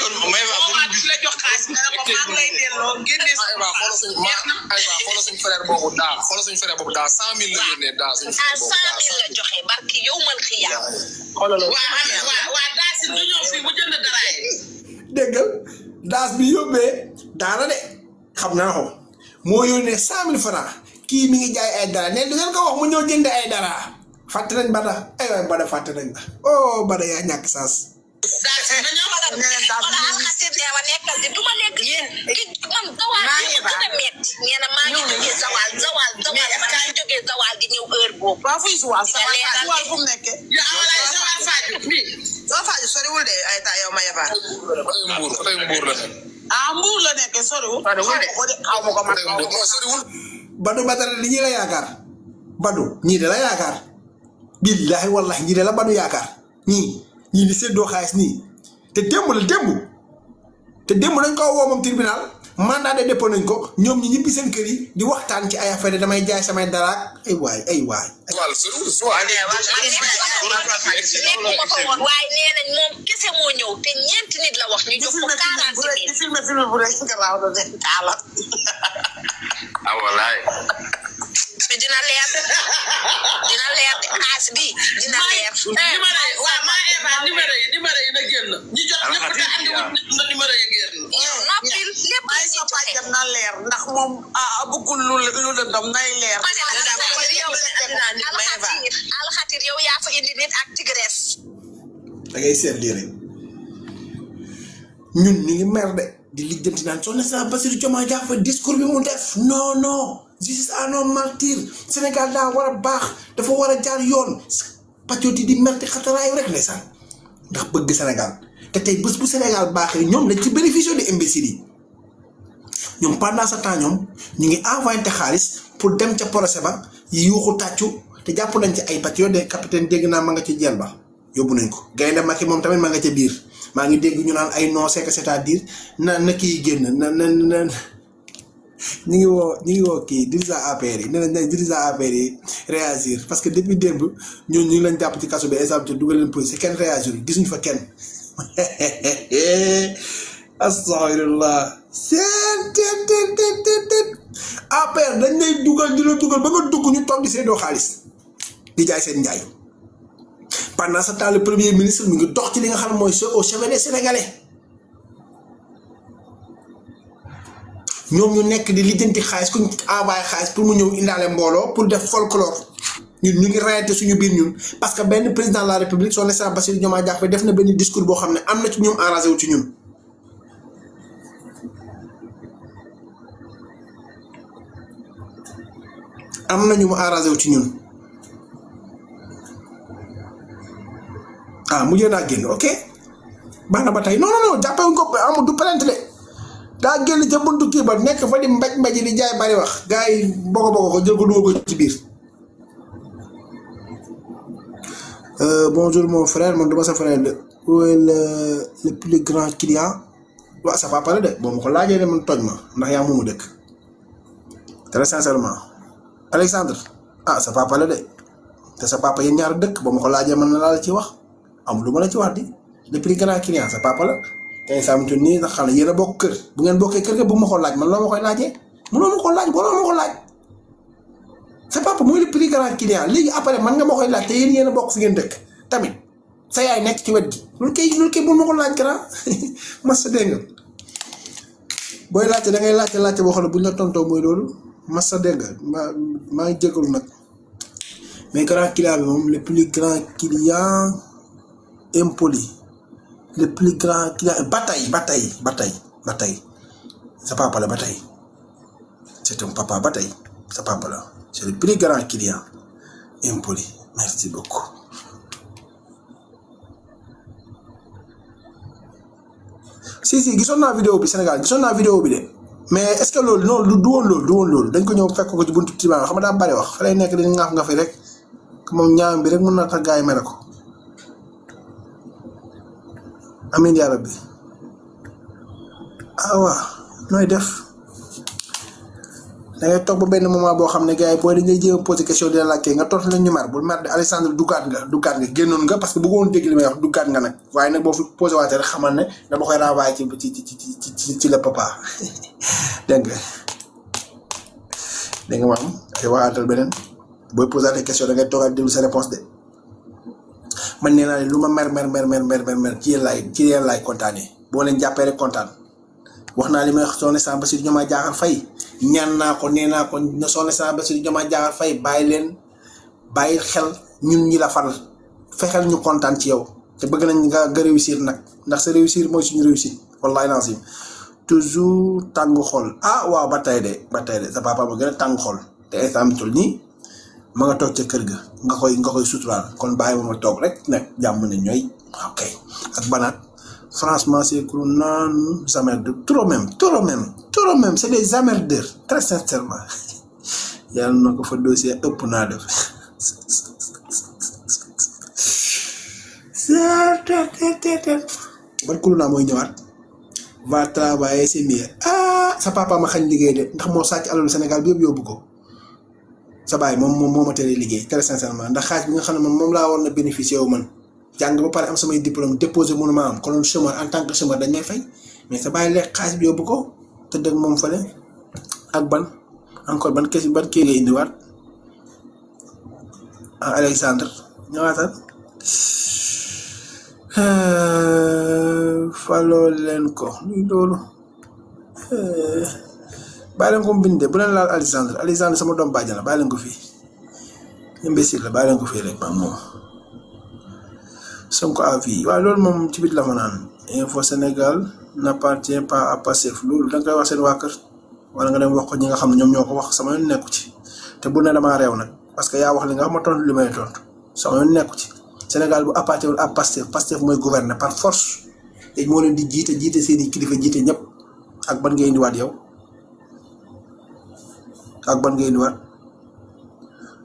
jox xaalis nga ne ko maa ngi lay delloo génne sa xoolal suñu frère boobu daa 100 000 la yónnee daa suñu frère boobu 100 000 la joxe barki yow man xiyaam. xoolal waa daas yi ñu ñëw fii mu jënd dara yi. dégg nga daas bi yóbbee daana de xam naa ko moo yónnee 100 000 francs kii mi ngi jaay ay dara ne du ngeen ko wax mu ñëw jënd ay dara fàtte nañ Bada ay waay Bada fàtte nañ la oh Bada yaa ñàkk saas. daas yi dañoo war a alxasir ne ma nekkal di du ma lekk yéen man zawal bi ma gën a métti nee na maa ngi jógee zawal maa ngi jógee zawal di ñëw heure boobu. waaw fuy zawal fu mu nekkee. zawal Fadiouth mi zawal Fadiouth soriwul de ay taa yow ma yabaar. Mbuur la nekk. Mbuur la nekkee soriwul. xaw ma ko man soriwul. Badara li ñi la yaakaar Badu ñii de la yaakaar billahi wallahi ñii de la Badu yaakaar ñii di séddoo xaalis nii te démb lañ ko woo moom tribunal mandat de dépôt nañ ko ñoom ñi ñibbi seen kër yi di waxtaan ci ay affaire damay jaay samay daraak ay waay. nekkuma fa woon waaye nee nañ moom kese moo ñëw te ñeenti nit la wax ñu jox ko 40 000. film bu rek nga laaw do de taala. ah wallaay. dina leer de xaas bi dina leer. numéro yi na génn. ñu jox ñëpp te andi na numéro yi génn. noppil lépp ay sa pàccam na leer ndax moom bëggul lu lëndam nay leer. alxatir yow yaa fa indi nit ak tigresse. da ngay seet lii rek ñun ñu ngi mer de di lijjanti naan soxna sa Bassirou Diomaye Diakhar discours bi mu def non justice à nos martyrs Sénégal daa war a baax dafa war a jaar yoon patriote yi di merti xataraayu rek ndeysaan ndax bëgg Sénégal te tey bés bu Sénégal baaxee ñoom dañ ci bénéficier de imbéciles yi ñoom pendant ce temps ñoom ñu ngi envoyé xaalis pour dem ca procès ba yuuxu tàccu te jàpp nañ ci ay patriote de capitaine dégg naa ma nga ci jël ba yóbbu nañ ko gaynde Macky moom tamit ma nga ca biir maa ngi dégg ñu naan ay non c'est-à-dire na kii génn na ñu ngi woo kii dirigeant APR yi nee nañ dirigeant APR yi réagir parce que depuis démb ñun ñu ngi leen jàpp ci kaso bi exemple dugal leen police kenn réagir gisuñ fa kenn astaghfirullah APR dañ lay dugal di la dugal ba nga dugg ñu toog di seedoo xaalis di jaay seen njaay pendant ce temps le premier ministre mi ngi dox ci li nga xam ne mooy au chevet des Sénégalais ñoom ñu nekk di lijjanti xaalis ku ñu envoyé xaalis pour mu ñëw indaale mbooloo pour def folklore ñun ñu ngi rayante suñu biir ñun parce que benn président de la république son excellence Bassirou Diomaye Diakhar def na benn discours boo xam ne am na ci ñoom enragé wu ci ñun. am na ñu mu enragé wu ci ñun mujjee naa génn ok baax na ba tey non jàppewuñ ko amul du plainte de. daa génn ca buntu kii ba nekk fa di mbaj di jaay bari wax gars yi bogo ko jël ko dugal ko ci biir. Bonjour mon frère man dama sa frère où est le plus grand client waaw sa papa la de boo ma ko laajee ne man toj ma ndax yaa moomu dëkk très sincèrement Alexandre sa papa la de te sa papa yéen ñaar dëkk boo ma ko laajee man na laa la ci wax amul lu ma la ci wax di le plus grand client sa papa la tey saa mu nii ndax xale yéen a bokk kër bu ngeen bokkee kër ga bu ma ko laaj man loo ma koy laajee mënoo ma ko laaj waroo ma ko laaj sa papa mooy le plus grand client léegi après man nga ma koy laaj te yéen a bokk fi ngeen dëkk tamit sa yaay nekk ci wet gi loolu kay bu ma ko laaj grand massa dégg nga booy laajte da ngay laajte boo xam ne bu ñu la tontoo mooy loolu massa dégg nga maa ngi jégalu nag mais grand client bi moom le plus grand client impoli le plus grand client bataille sa papa la bataille c'est un papa bataille sa papa la c'est le plus grand client impoli merci beaucoup. si gisoon naa vidéo bi Sénégal gisoon naa vidéo bi de mais est-ce que loolu noonu du woon loolu dañ ko ñëw fekk ko ci buntu tribunal xam nga daa bari wax fa lay nekk dañu nga fi rek moom ñaam bi rek mën na tax gaay mere ko amiin yaa rabbi waaw nooy def da ngay toog ba benn moment boo xam ne gars yi booy dañuy jéem a poser question dina laajte nga tontu leen ñu mar bul mer de Alexandre duggaat nga génnoon nga parce que bëggoon dégg li may wax duggaat nga nag waaye nag boo fi posé waatee rek xamal ne dama koy renvoyer ci le papa dégg nga maam ay waxaatal beneen booy posé waatee question da ngay toogaat déglu sa réponse de man nee naa ne lu ma mer ci yéen laay kontaanee boo leen jàppee rek kontaan wax naa li may wax Son Excellence Bassirou Diomaye Diakhar Faye ñaan naa ko nee naa ko Son Excellence Bassirou Diomaye Diakhar Faye bàyyi xel ñun ñi la faral fexeel ñu kontaan ci yow te bëgg nañ nga réussir nag ndax sa réussir mooy suñu réussite wallahi lazim toujours tàngu xol waaw ba tey de sa papa ma gën a tàngu xol te instant bi toll nii ma nga toog ca kër ga nga koy suturaal kon bàyyi ma toog rek nag jàmm ne ñooy ok ak banaat franchement c'est que non emmerdeurs trop même c'est des emmerdeurs très sincèrement yàlla na ko fa dossier ëpp naa def ban Corona mooy ñëwaat va travailler c'est mieux sa papa ma xañ liggéey de ndax moo sàcc alalu Sénégal bi yëpp yóbbu ko sa baay moom moo ma teree liggéey très sincèrement ndax xaaj bi nga xam ne moom laa war na bénéficier wu man jàng ba pare am samay diplôme déposé monument am kon chômeur en tant que chômeur dañ may fay mais sa bàyyi lekk xaalis bi yóbbu ko tëdd ak moom fële ak ban encore ban kii nga indiwaat Alexandre ñëwaatal faloo leen ko luy loolu bàyyi leen ko mbinde bu leen laal Alexandre sama doom bàjjan la bàyyi leen ko fii imbécile la bàyyi leen ko fii rek maam moom Sonko à vie waaye loolu moom ci biir la ma naan Info Sénégal n'appartient pas à Pastef loolu da nga koy wax seen waa kër wala nga dem wax ko ñi nga xam ne ñoom ñoo ko wax sama yoon nekku ci te bu ne damaa réew nag parce que yaa wax li nga xam ma tontu li may tontu sama yoon nekku ci Sénégal bu appartient à Pastef mooy gouverner par force te moo leen di jiite seeni kilifa jiite ñëpp ak ban nga indiwaat yow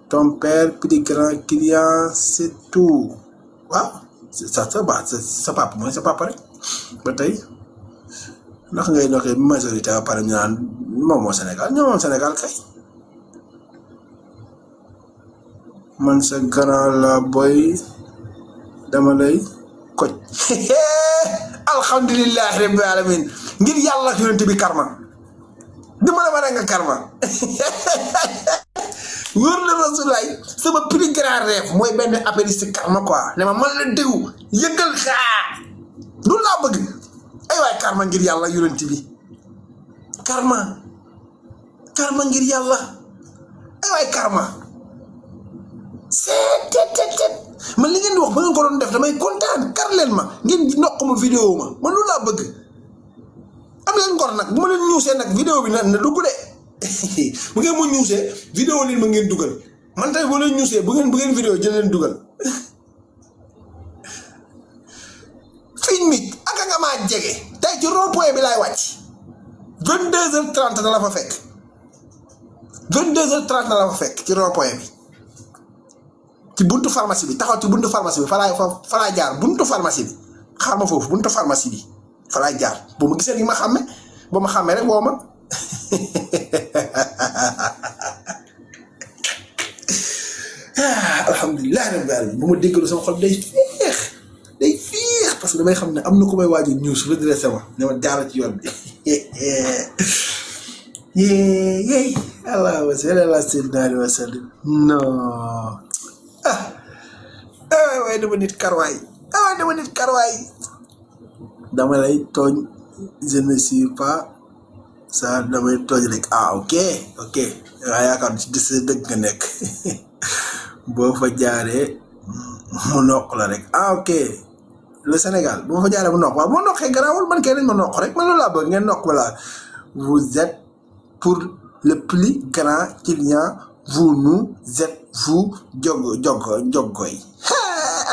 ton père petit grand client c'est tout waaw sa papa mooy sa papa rek ba tey ndax ngay doxee majorité ba pare ñu naan moom moo Sénégal ñoo moom Sénégal kay man sa grand la boy dama lay koj alhamdulillahi rabbil alamin ngir yàlla ak yonent bi karma dama la nga karma wóor na Rasulaay sama plus grand rêve mooy benn appel si karma quoi ne ma man la dégg yëngal xaar loolu laa bëgg ay waay karma ngir yàlla yonent bi karma ngir yàlla ay waay karma seet man li ngeen di wax ba ngeen ko doon def damay kontaan kar leen ma ngeen nokk ma vidéo ma man loolu laa bëgg am leen ngor nag bu ma leen ñuusee nag vidéo bi na dugg de bu ngeen ma ñuusee vidéo leen ma ngeen dugal man tey boo leen ñuusee bu ngeen vidéo jël leen dugal fiñ mi aka nga maa jege tey ci rond-point bi laay wàcc 22h30 na la fa fekk 22h30 na la fa fekk ci rond-point bi ci buntu pharmacie bi taxaw ci buntu pharmacie bi fa laay jaar buntu pharmacie bi xaar ma foofu buntu pharmacie bi fa laay jaar boo ma gisee ni ma xàmme boo ma xàmmee rek woo ma alhamdulilah rabbil alamin bu ma déggalu sama xol day féex parce que damay xam ne am na ku may waaj a news redressé ma ne ma jaara ci yoon bi yéey allahumma salli ala sayyidina wa sallim non waaye dama nit karwaay dama nit karwaay dama lay tooñ je ne suis pas ça damay tooñ rek ok waaye yaakaar ci dis dëgg nga nekk boo fa jaaree mu noq la rek ok le Sénégal boo fa jaaree mu noq waaw boo noqee garaawul man kay nañ ma noq rek man loolu laa bëgg ngeen noq ma la vous êtes pour le plus grand client vous nous êtes vous jogoy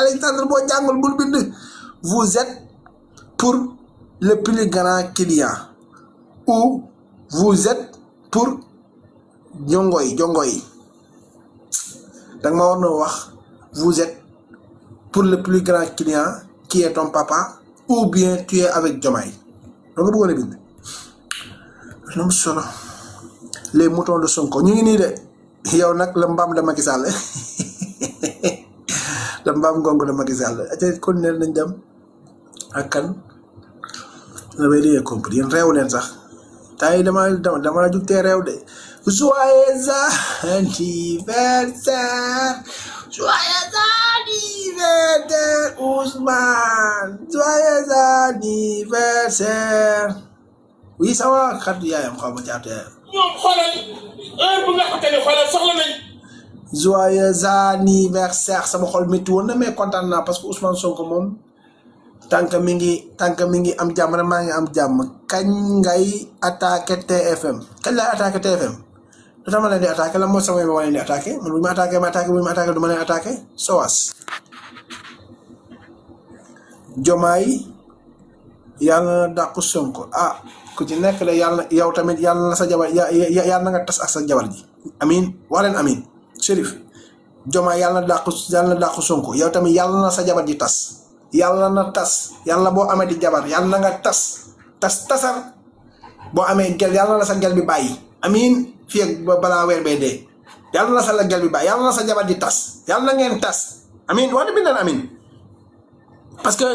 Alexandre boo jàngul bul bind vous êtes pour le plus grand client ou vous êtes pour jongoy danga ma war na wax vous êtes pour le plus grand client qui est ton papa ou bien tu es avec Diomaye danga bëggoon a bind nam solo les moutons de Sonko ñu ngi nii de yow nag la mbaam de Macky Sall la mbaam ngongo de Macky Sall ate kon neen nañ dem ak kan damay liyee compris yéen réew leen sax tay dama la jug tee réew de joyeux anniversaire Ousmane joyeux anniversaire oui ça va kaddu yaayam xaw ma caatu yaayam ñoom xoolal heure bu nga xamante ne xoolal soxla nañ joyeux anniversaire sama xol métti woon na mais kontaan naa parce que Ousmane Sonko moom tànk mi ngi am jàmm rek maa ngi am jàmm kañ ngay attaqué TFM kañ lay attaqué TFM lu tax ma leen di attaqué la moo sama ma leen di attaqué man bu ñu ma attaqué bu ñu ma attaqué du ma leen attaqué sowas Diomaye yàlla na dàqu Sonko ku ci nekk de yàlla yow tamit yàlla na sa jabar yàlla na nga tas ak sa jabar ji amin wax leen amin Chérif Diomaye yàlla na dàqu Sonko yow tamit yàlla na sa jabar ji tas yàlla na tas yàlla boo amee di jabar yàlla na nga tasar boo amee gel yàlla na sa gel bi bàyyi amin fii ak balaa weer bee dee yàlla na sa la gel bi bàyyi yàlla na sa jabar ji tas yàlla na ngeen tas amin wax dëgg naan amin parce que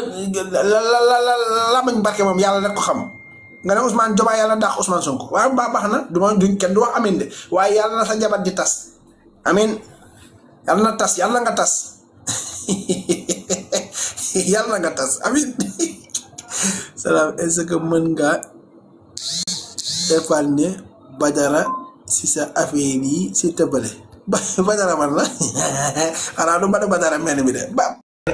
la mañ barke moom yàlla rek ko xam nga ne Ousmane Diomaye yàlla dàq Ousmane Sonko waaye baax na duñ kenn du wax amin de waaye yàlla na sa jabar ji tas amin yàlla na tas yàlla nga tas yàlla nga tas amin salaam est-ce que mën nga épargner Badara si sa affaire yi si tëbale Badara man la xanaa du Badara mel bi de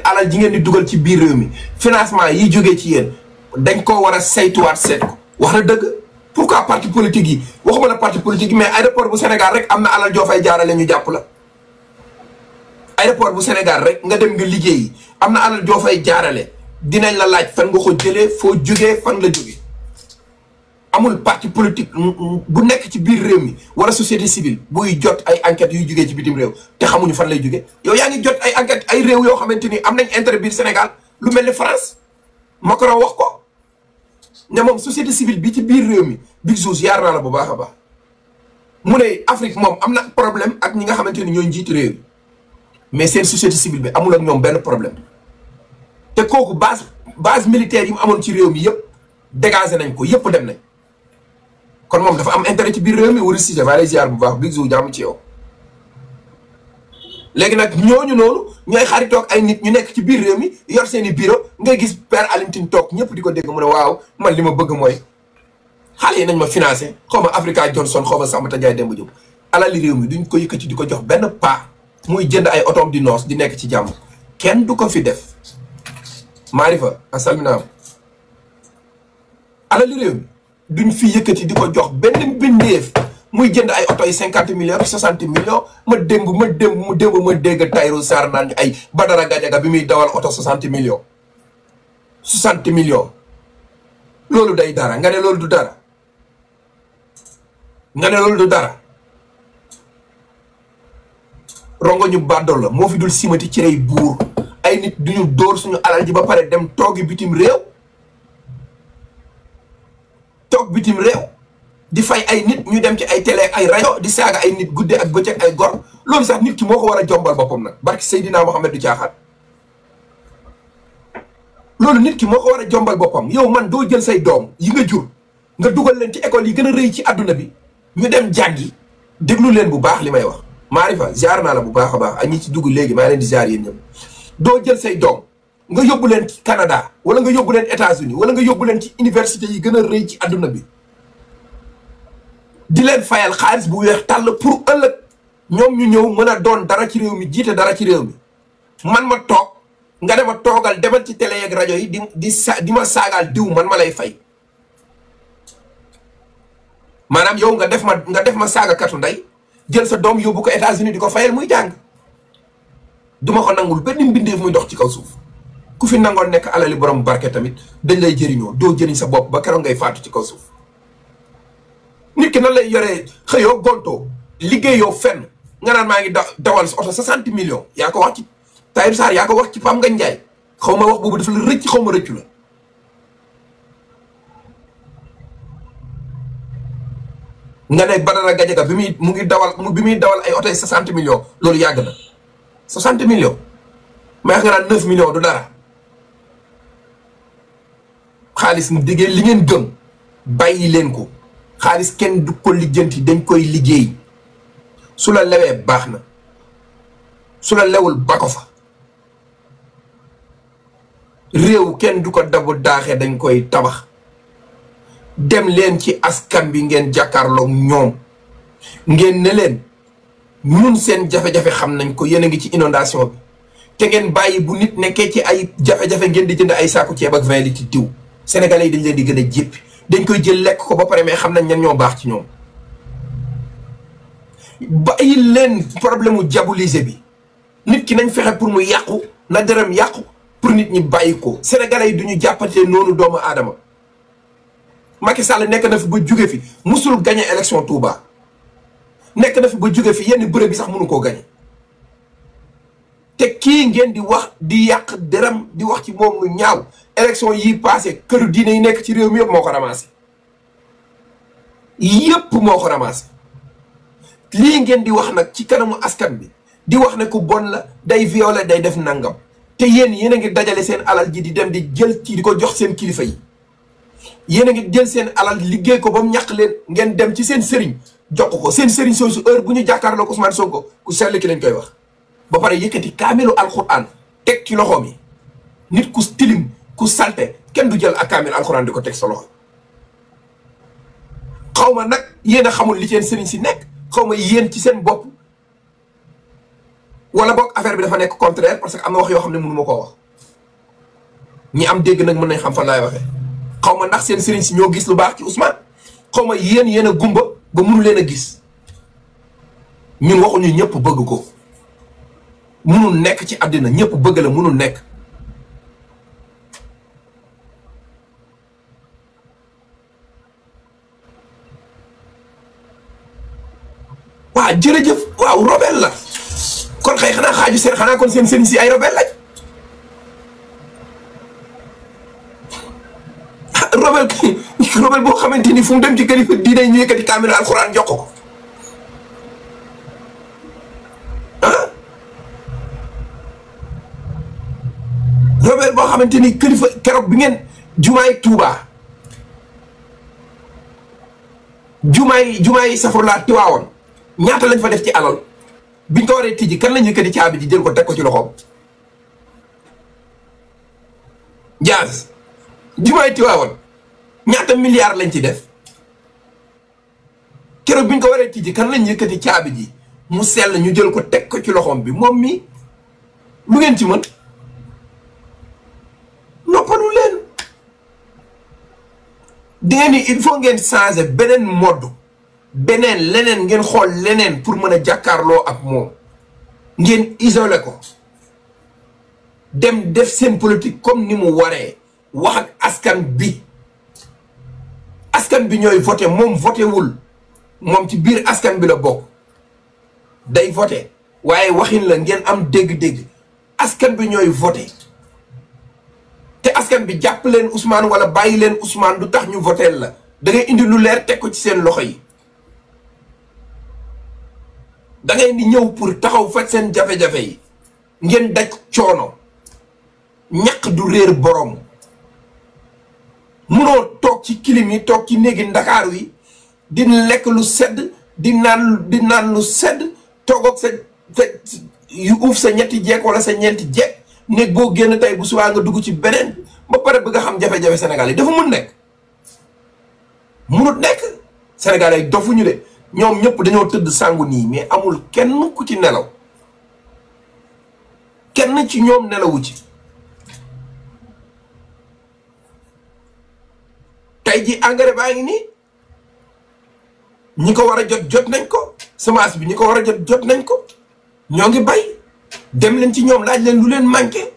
alal ji ngeen di dugal ci biir réew mi financement yi jógee ci yéen dañ ko war a saytuwaat seet ko wax na dëgg pourquoi parti politique yi waxuma la parti politique yi mais aéroport bu Sénégal rek am na alal joo fay jaarale ñu jàpp la aéroport bu Sénégal rek nga dem nga liggéeyi am na alal joo fay jaarale dinañ la laaj fan nga ko jëlee foo jógee fan la jógee amul parti politique bu nekk ci biir réew mi wala société civile buy jot ay enquêtes yuy jógee ci bitim réew te xamuñu fan lay jógee yow yaa ngi jot ay enquêtes ay réew yoo xamante ni am nañ intérêt biir Sénégal lu mel ni France Macron wax ko ne moom société civile bi ci biir réew mi Big Zouz yaar naa la bu baax a baax mu ne Afrique moom am na problème ak ñi nga xamante ni ñooy njiitu réew mais seen société civile bi amul ak ñoom benn problème te kooku base militaire yi mu amoon ci réew mi yëpp dégagé nañ ko yëpp dem nañ kon moom dafa am intérêt ci biir réew mi wala si maa lay ziar bu baax Big Zouz jàmm ci yow. léegi nag ñooñu noonu ñooy xaritoog ay nit ñu nekk ci biir réew mi yor seen i bureau ngay gis Père Alioune Tine toog ñëpp di ko dégg mu ne waaw man li ma bëgg mooy xale yi nañ ma financé xaw ma Africa Johnson xaw ma Sambata Ndiaye Demba Diop alali réew mi duñ ko yëkkati di ko jox benn paa muy jënd ay otoom di noos di nekk ci jàmm kenn du ko fi def maarifa asalminaam alali réew mi duñ fi yëkkati di ko jox benn bindeef muy jënd ay oto yi 50 millions 60 millions ma dégg Tahirou Sarr naan ñu ay Badara Gadiaga bi muy dawal oto 60 millions 60 millions loolu day dara nga ne loolu du dara rongo ñu bàddool la moo fi dul simati ci rey buur ay nit duñu dóor suñu alal ji ba pare dem toogi bitim réew di fay ay nit ñu dem ci ay télé ay rajo di saaga ay nit gudde ak bëccëg ay gor loolu sax nit ki moo ko war a jombal boppam nag barki Seydina Mohamed du caaxaan loolu nit ki moo ko war a jombal boppam. yow man doo jël say doom yi nga jur nga dugal leen ci école yi gën a rëy ci àdduna bi ñu dem jàngi déglu leen bu baax li may wax. Maarifa ziar naa la bu baax a baax ak ñi ci dugg léegi maa leen di ziar yéen ñëpp doo jël say doom nga yóbbu leen ci Canada wala nga yóbbu leen États-Unis wala nga yóbbu leen ci université yi gën a rëy ci àdduna bi di leen fayal xaalis bu weex tàll pour ëllëg ñoom ñu ñëw mën a doon dara ci réew mi jiite dara ci réew mi man ma toog nga dema toogal demal ci télé yeeg rajo yi di ma saagaal diw man ma lay fay maanaam yow nga def ma saagakatu ndey jël sa doom yóbbu ko États-Unis di ko fayal muy jàng duma ko nangul benn mbindeef muy dox ci kaw suuf ku fi nangoon nekk alali borom barke tamit dañ lay jëriñoo doo jëriñ sa bopp ba keroog ngay faatu ci kaw suuf nit ki nan lay yoree xëyoo gontoo liggéeyoo fenn nga naan maa ngi dawal sa oto 60 millions yaa ko wax ci Tahirou Sarr yaa ko wax ci Pam Ngagne Ndiaye xaw ma wax boobu dafa la rëcc xaw ma rëccu la nga ne Badara Gadiaga bi muy dawal ay oto 60 millions loolu yàgg na 60 millions may wax nga naan 9 millions du dara xaalis mu diggee li ngeen gëm bàyyi leen ko xaalis kenn du ko lijjanti dañ koy liggéey su la lewee baax na su la lewul ba ko fa réew kenn du ko dabu daaxee dañ koy tabax dem leen ci askan bi ngeen jàkkaarloog ñoom ngeen ne leen ñun seen jafe-jafe xam nañ ko yéen a ngi ci inondation bi te ngeen bàyyi bu nit nekkee ci ay jafe-jafe ngeen di jënd ay saaku ceeb ak 20 litres diw sénégalais yi dañ leen di gën a jéppi dañ koy jël lekk ko ba pare mais xam nañ ñan ñoo baax ci ñoom bàyyi leen problème mu diaboliser bi nit ki nañ fexe pour mu yàqu na dërëm yàqu pour nit ñi bàyyi ko sénégalais yi duñu jàppatee noonu doomu aadama Macky Sall nekk na fi ba jóge fi musul gagné élection Touba nekk na fi ba jóge fi yenn bërëb bi sax mënu koo gagné te kii ngeen di wax di yàq dërëm di wax ci moom lu ñaaw élection yi passé këru diine yi nekk ci réew mi yëpp moo ko ramassé yëpp moo ko ramassé lii ngeen di wax nag ci kanamu askan bi di wax ne ku bon la day violé day def nangam te yéen a ngi dajale seen alal ji di dem di jël ci di ko jox seen kilifa yi yéen a ngi jël seen alal liggéey ko ba mu ñàq leen ngeen dem ci seen sëriñ jox ko seen sëriñ soosu heure bu ñu jàkkaarloo ko Ousmane Sonko ku sell ki lañ koy wax ba pare yëkkati kaamilu alxuraan teg ci loxoom yi nit ku tilim ku salte kenn du jël ak kaamil alxuraan di ko teg sa loxo xaw ma nag yéen a xamul li seen sëriñ si nekk xaw ma yéen ci seen bopp wala boog affaire bi dafa nekk contraire parce que am na wax yoo xam ne mënu ma koo wax ñi am dégg nag mën nañ xam fan laay waxee xaw ma ndax seen sëriñ si ñoo gis lu baax ci Ousmane xaw ma yéen a gumba ba mënu leen a gis ñun waxuñu ñëpp bëgg ko mënul nekk ci àddina ñëpp bëgg la mënul nekk waaw jërëjëf waaw robel la kon xëy xanaa xaaju seen xanaa kon seen sëriñ si ay robel lañ robel boo xamante ni fu mu dem ci kilifa diine ñu yëkkati kaamil alxuraan jox ko robel boo xamante ni kilifa keroog bi ngeen jumaay Tuuba jumaay safurlaa Tiwaawoon ñaata lañ fa def ci alal biñ ko waree tijji kan lañ yëkkati caabi ji jël ko teg ko ci loxoom Diaz jumaay Tiwaawoon ñaata milliards lañ ci def keroog biñ ko waree tijji kan lañ yëkkati caabi ji mu sell ñu jël ko teg ko ci loxoom bi moom mi lu ngeen ci mën noppalu leen dangeen ni il faut ngeen changer beneen mode beneen leneen ngeen xool leneen pour mën a jàkkaarloo ak moom ngeen isolé ko dem def seen politique comme ni mu waree wax ak askan bi ñooy voté moom voté wul moom ci biir askan bi la bokk day voté waaye waxin la ngeen am dégg-dégg askan bi ñooy voté te askan bi jàpp leen Ousmane wala bàyyi leen Ousmane du tax ñu voté la da ngay indi lu leer teg ko ci seen loxo yi da ngay di ñëw pour taxaw faj seen jafe-jafe yi ngeen daj coono ñaq du réer borom munoo toog ci kilim yi toog ci néegi Ndakaaru yi di lekk lu sedd di naan lu sedd toogoog sa yu uuf sa ñetti jeeg wala sa ñeenti jeeg néeg boo génn tey bu subaa nga dugg ci beneen ba pare bëgg a xam jafe-jafe Sénégal yi dafa mun nekk munut nekk Sénégal yi dofuñu de ñoom ñëpp dañoo tëdd sangu nii mais amul kenn ku ci nelaw kenn ci ñoom nelawu ci tey ji engrais baa ngi nii ñi ko war a jot nañ ko semence bi ñi ko war a jot nañ ko ñoo ngi bay dem leen ci ñoom laaj leen lu leen manqué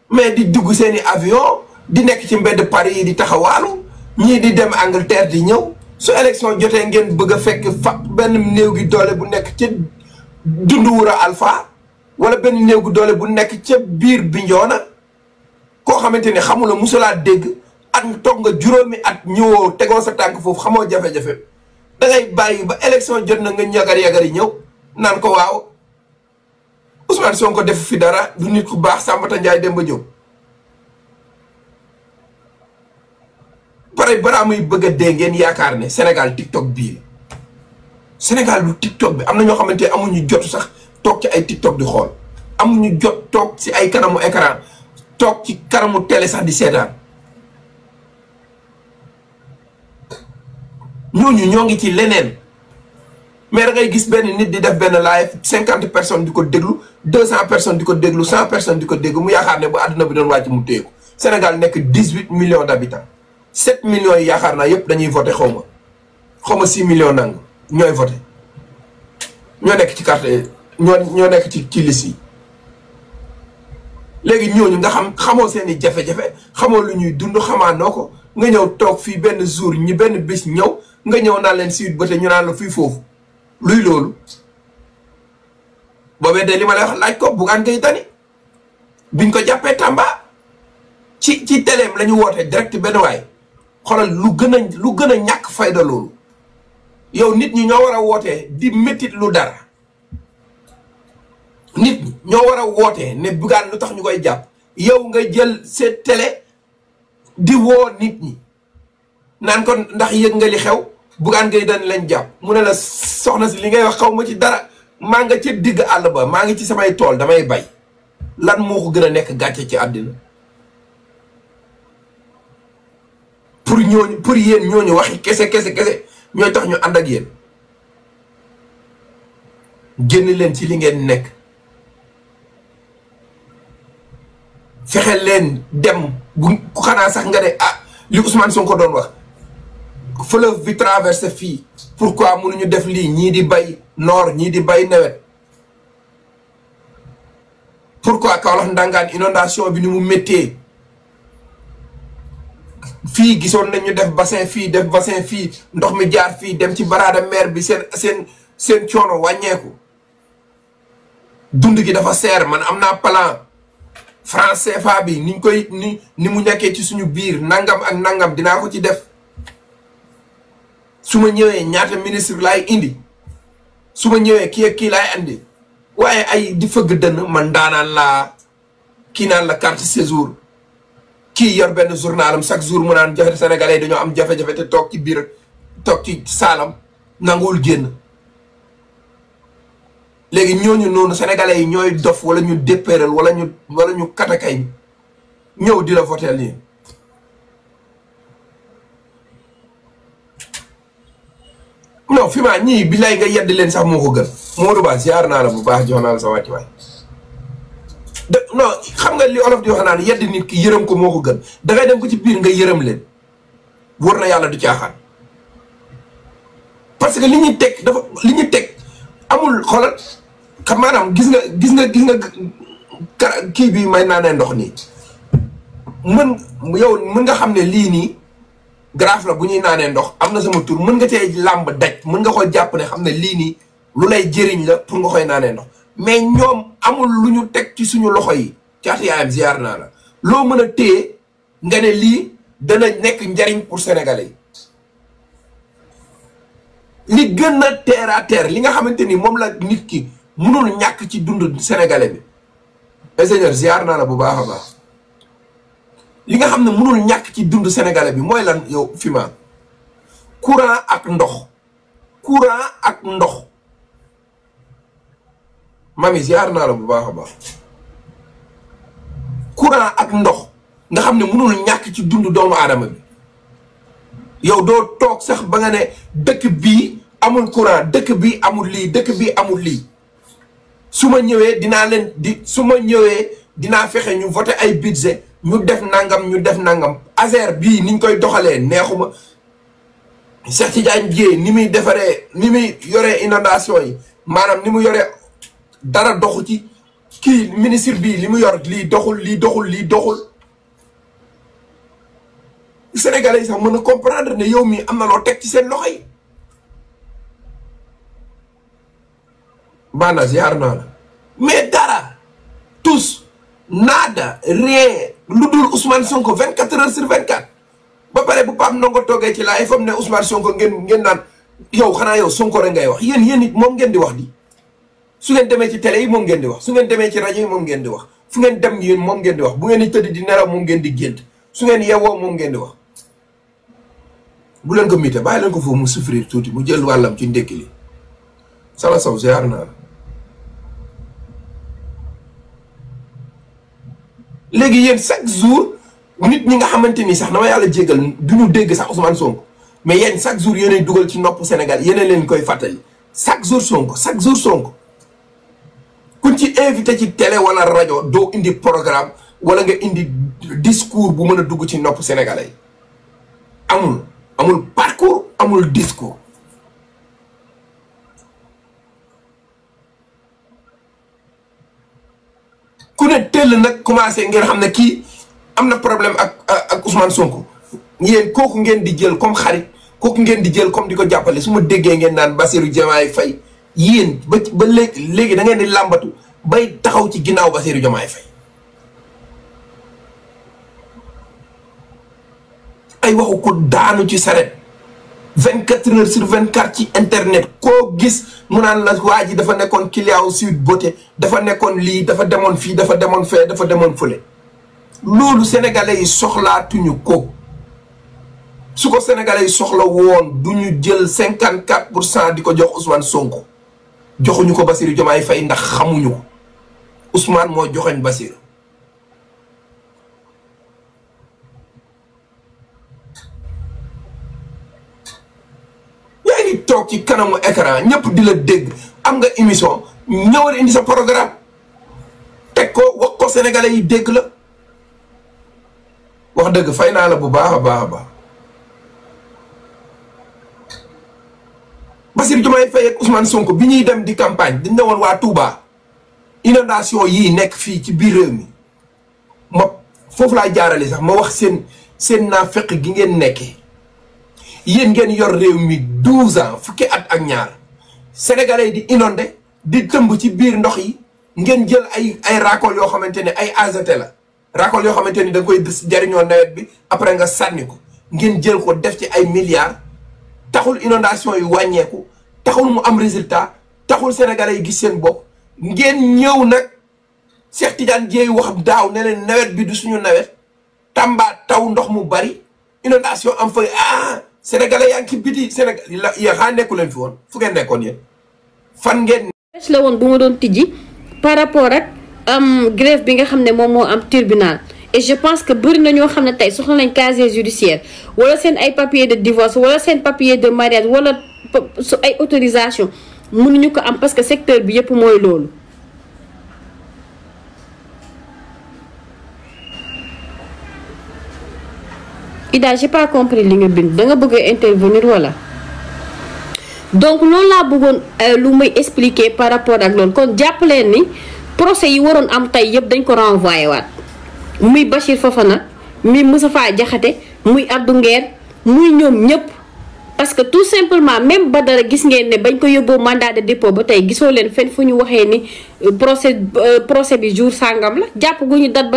mais di dugg seeni avion di nekk ci mbedd Paris yi di taxawaalu ñii di dem Angleterre di ñëw su élection jotee ngeen bëgg a fekk fa benn néew gi doole bu nekk ca Dunduwura Alpha wala benn néew gi doole bu nekk ca biir Bignona koo xamante ne xamula musulaa dégg at toog nga juróomi at ñëwoo tegoo sa tànk foofu xamoo jafe-jafe da ngay bàyyi ba élection jot na nga yagar-yagar yi ñëw naan ko waaw Ousmane Sonko def fi dara du nit ku baax Sambata Ndiaye Demba Diop pare balaa muy bëgg a dee ngeen yaakaar ne Sénégal TikTok bii la Sénégal du TikTok bi am na ñoo xamante amuñu jot sax toog ci ay TikTok di xool amuñu jot toog ci ay kanamu écran toog ci kanamu télé sax di seetaan ñooñu ñoo ngi ci leneen mais da ngay gis benn nit di def benn live 50 personnes di ko déglu 200 personnes di ko déglu 100 personnes di ko déglu mu yaakaar ne bu àdduna bi doon wàcc mu téyeku Sénégal nekk 18 millions d'habitants 7 millions yi yaakaar naa yëpp dañuy voté xaw ma 6 millions nangu ñooy voté ñoo nekk ci carte ñoo nekk ci liste yi léegi ñooñu nga xamoo seen i jafe-jafe xamoo lu ñuy dund xamaanoo ko nga ñëw toog fii benn jour ñi benn bis ñëw nga ñëw naan leen Sweet Beauté ñu naan la fii foofu luy loolu boobee de li ma lay wax laaj ko Bougane Gueye Dany biñ ko jàppee Tamba ci téléem la ñu woote direct benn waay xoolal lu gën a ñàkk fayda loolu yow nit ñi ñoo war a wootee di méttit lu dara nit ñi ñoo war a wootee ne Bougane lu tax ñu koy jàpp yow nga jël sa télé di woo nit ñi naan ko ndax yëg nga li xew Bougane Gueye Dany lañ jàpp mu ne la soxna si li ngay wax xaw ma ci dara maa nga ci digg àll ba maa ngi ci samay tool damay bay lan moo ko gën a nekk gàcce ci àddina pour yéen ñooñu waxi kese ñooy tax ñu ànd ak yéen génn leen ci li ngeen nekk fexe leen dem bu xanaa sax nga ne ah li Ousmane Sonko doon wax fleuve bi traversé fii pourquoi mënuñu def lii ñii di bay noor ñii di bay nawet pourquoi Kaolack ndangaan inondation bi ni mu méttee fii gisoon nañu def bassin fii ndox mi jaar fii dem ci baraada mer bi seen coono wàññeeku dund gi dafa seer man am naa plan franc CFA bi niñ koy ni mu nekkee ci suñu biir nangam ak nangam dinaa ko ci def su ma ñëwee ñaata ministre laay indi su ma ñëwee kii ak kii laay andi waaye ay di fëgg dënn man daanaan laa kii naan la carte séjour kii yor benn journalam chaque jour mu naan jafe sénégalais dañoo am jafe-jafe te toog ci biir toog ci saalam nanguwul génn léegi ñooñu noonu sénégalais yi ñooy dof wala ñu déppéral wala ñu katakay ñëw di la voter nii non fi maa ñii bi lay nga yedd leen sax moo ko gën Modou Ba ziar naa la bu baax jox naa la sa wàcc waay non xam nga li olof di wax naan yedd nit ki yërëm ko moo ko gën dangay dem ko ci biir nga yërëm leen wóor na yàlla du caaxaan parce que li ñuy teg amul xoolal xam maanaam gis nga kii bi may naa ne ndox nii mën nga xam ne lii nii grave la bu ñuy naanee ndox am na sama tur mën nga cee làmb daj mën nga ko jàpp ne xam ne lii nii lu lay jëriñ la pour nga koy naanee ndox mais ñoom amul lu ñu teg ci suñu loxo yi caatu yaayam ziar naa la loo mën a téye nga ne lii dana nekk njariñ pour sénégalais yi li gën a terre à terre li nga xamante ni moom la nit ki mënul ñàkk ci dund sénégalais bi ingénieur ziar naa la bu baax a baax li nga xam ne mënul ñàkk ci dund sénégalais bi mooy lan yow Fima courant ak ndox mami ziar naa la bu baax a baax courant ak ndox nga xam ne mënul ñàkk ci dund doomu aadama bi yow doo toog sax ba nga ne dëkk bii amul courant dëkk bii amul lii dëkk bii amul lii su ma ñëwee dinaa fexe ñu voté ay budget ñu def nangam Azer bii niñ koy doxalee neexuma Cheikh Tidiane Dièye ni muy defaree ni muy yoree inondation yi maanaam ni mu yoree dara doxu ci kii ministre bii li mu yor lii doxul Sénégalais yi sax mën a comprendre ne yow mii am na loo teg ci seen loxo yi baana ziar naa la mais dara tous nada rien lu dul Ousmane Sonko 24 heures sur 24 ba pare bu Pape Ndongo toogee ci laay fam ne Ousmane Sonko ngeen naan yow xanaa yow Sonko rek ngay wax yéen it moom ngeen di wax di su ngeen demee ci télé yi moom ngeen di wax su ngeen demee ci rajo yi moom ngeen di wax fu ngeen dem yéen moom ngeen di wax bu ngeen di tëdd di nelaw moom ngeen di gént su ngeen yeewoo moom ngeen di wax bu leen ko mité bàyyi leen ko foofu mu souffrir tuuti mu jël wàllam ci ndékki li Sala Sow ziar naa la léegi yéen chaque jour nit ñi nga xamante ni sax dama yàlla jégal du ñu dégg sax Ousmane Sonko mais yéen chaque jour yéenay dugal ci nopp Sénégal yéen leen koy fàttali chaque jour Sonko kuñ ci invité ci télé wala rajo doo indi programme wala nga indi discours bu mën a dugg ci nopp sénégalais yi amul parcours amul discours ku ne tell nag commencé ngeen xam ne kii am na problème ak Ousmane Sonko yéen kooku ngeen di jël comme xarit kooku ngeen di jël comme di ko jàppale su ma déggee ngeen naan Bassirou Diomaye Faye yéen ba léegi da ngeen di làmbatu bay taxaw ci ginnaaw Bassirou Diomaye Faye ay waxu ko daanu ci saret 24 heures sur 24 ci internet koo gis mu naan la waa ji dafa nekkoon client Sweet Beauté dafa nekkoon lii dafa demoon fii dafa demoon fee dafa demoon fële loolu sénégalais yi soxlaatuñu ko su ko sénégalais yi soxla woon du ñu jël 54% di ko jox Ousmane Sonko joxuñu ko Bassirou Diomaye Faye ndax xamuñu ko Ousmane moo joxoñ Bassirou yaa ngi toog ci kanamu écran ñëpp di la dégg am nga émission ñëwal indi sa programme teg ko wax ko sénégalais yi dégg la wax dëgg fay naa la bu baax a baax Bassirou Diomaye Faye ak Ousmane Sonko bi ñuy dem di campagne dañ ne woon waa Touba inondation yii nekk fii ci biir réew mi ma foofu laa jaarale sax ma wax seen naafeq gi ngeen nekkee yéen ngeen yor réew mi 12 ans fukki at ak ñaar sénégalais di inondé di tëmb ci biir ndox yi ngeen jël ay racole yoo xamante ne ay AZT la racole yoo xamante ni da nga koy jariñoo nawet bi après nga sànni ko ngeen jël ko def ci ay milliards taxul inondation yi wàññeeku taxul mu am résultat taxul sénégalais yi gis seen bopp ngeen ñëw nag Cheikh Tidiane Dièye wax daaw ne leen nawet bi du suñu nawet Tamba taw ndox mu bari inondation am fay sénégalais yaa ngi ci biti Sénégal yéen xaa nekku leen fi woon fu ngeen nekkoon yéen fan ngeen la woon bu ma doon tijji par rapport ak grève bi nga xam ne moom moo am tribunal et je pense que bëri na ñoo xam ne tey soxla nañ casier judiciaire wala seen ay papier de divorce wala seen papier de mariage wala su ay autorisation mënuñu ko am parce que secteur bi yëpp mooy loolu. Ida j'ai pas compris li nga bind da nga bëgg a intervenir wala. donc loolu laa bëggoon lu may expliquer par rapport ak loolu kon jàpp leen ni procès yi waroon am tey yëpp dañ ko renvoyé waat. muy Bachir Fofana muy Moustapha Diakhaté muy Abdou Nguer muy ñoom ñëpp parce que tout simplement même Badara gis ngeen ne bañ ko yóbboo mandat de dépôt ba tey gisoo leen fenn fu ñu waxee ni procès bi jour sangam la jàpp gu ñu dat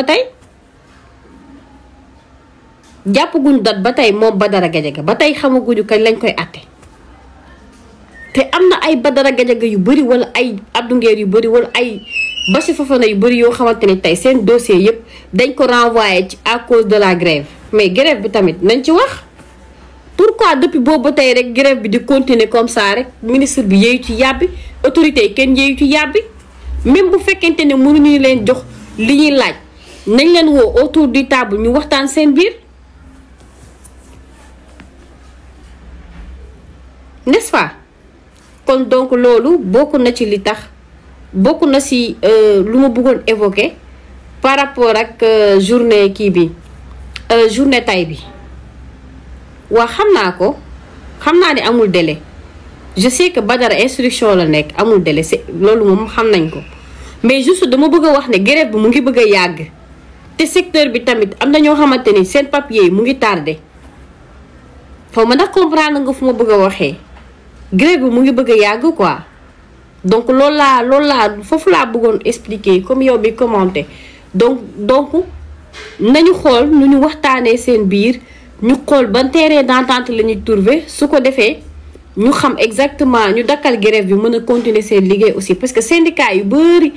ba tey moom Badara Gadiaga ba tey xamaguñu kañ lañ koy àtte te am na ay Badara Gadiaga yu bëri wala ay Abdou Nguer yu bëri wala ay Bassirou Fofana yu bëri yoo xamante ni tey seen dossier yëpp dañ ko renvoyé ci à cause de la grève mais grève bi tamit nañ ci wax pourquoi depuis boobu tey rek grève bi di continuer comme ça rek ministre bi yeeyu ci yàbbi autorité yi kenn yeeyu ci yàbbi même bu fekkente ne mënuñu leen jox li ñuy laaj nañ leen woo autour du table ñu waxtaan seen biir n'est-ce pas kon donc loolu bokk na ci li tax bokk na si lu ma bëggoon évoquer par rapport ak journée kii bi journée tay bi waa xam naa ne amul délai je sais que Badara instruction la nekk amul délai c'est loolu moom xam nañ ko mais juste dama bëgg a wax ne grève bi mu ngi bëgg a yàgg te secteur bi tamit am na ñoo xamante ni seen papier yi mu ngi tardé xaw ma ndax comprendre nga fu ma bëgg a waxee grève bi mu ngi bëgg a yàgg quoi donc loolu laa foofu laa bëggoon expliquer comme yow bi commenté donc nañu xool nu ñu waxtaanee seen biir ñu xool ban terrain d'entente la ñuy trouver su ko defee ñu xam exactement ñu dakkal grève bi mën a continuer seen liggéey aussi parce que syndicat yu bëri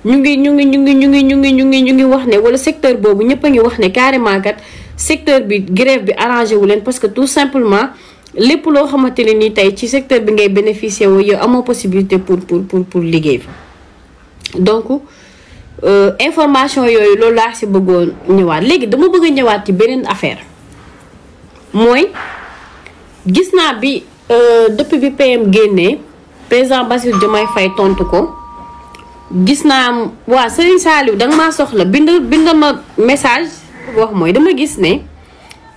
ñu ngi wax ne wala secteur boobu ñëpp a ngi wax ne carrément kat secteur bi grève bi arrangé wu leen parce que tout simplement lépp loo xamante ne nii tey ci secteur bi ngay bénéficier woo yow amoo possibilité pour liggéey fa donc information yooyu loolu laa si bëggoon ñëwaat léegi dama bëgg a ñëwaat ci beneen affaire mooy gis naa bi depuis bi PM génnee président Bassirou Diomaye Faye tontu ko gis naa waa Serigne Saliou danga maa soxla bind ma message wax mooy dama gis ne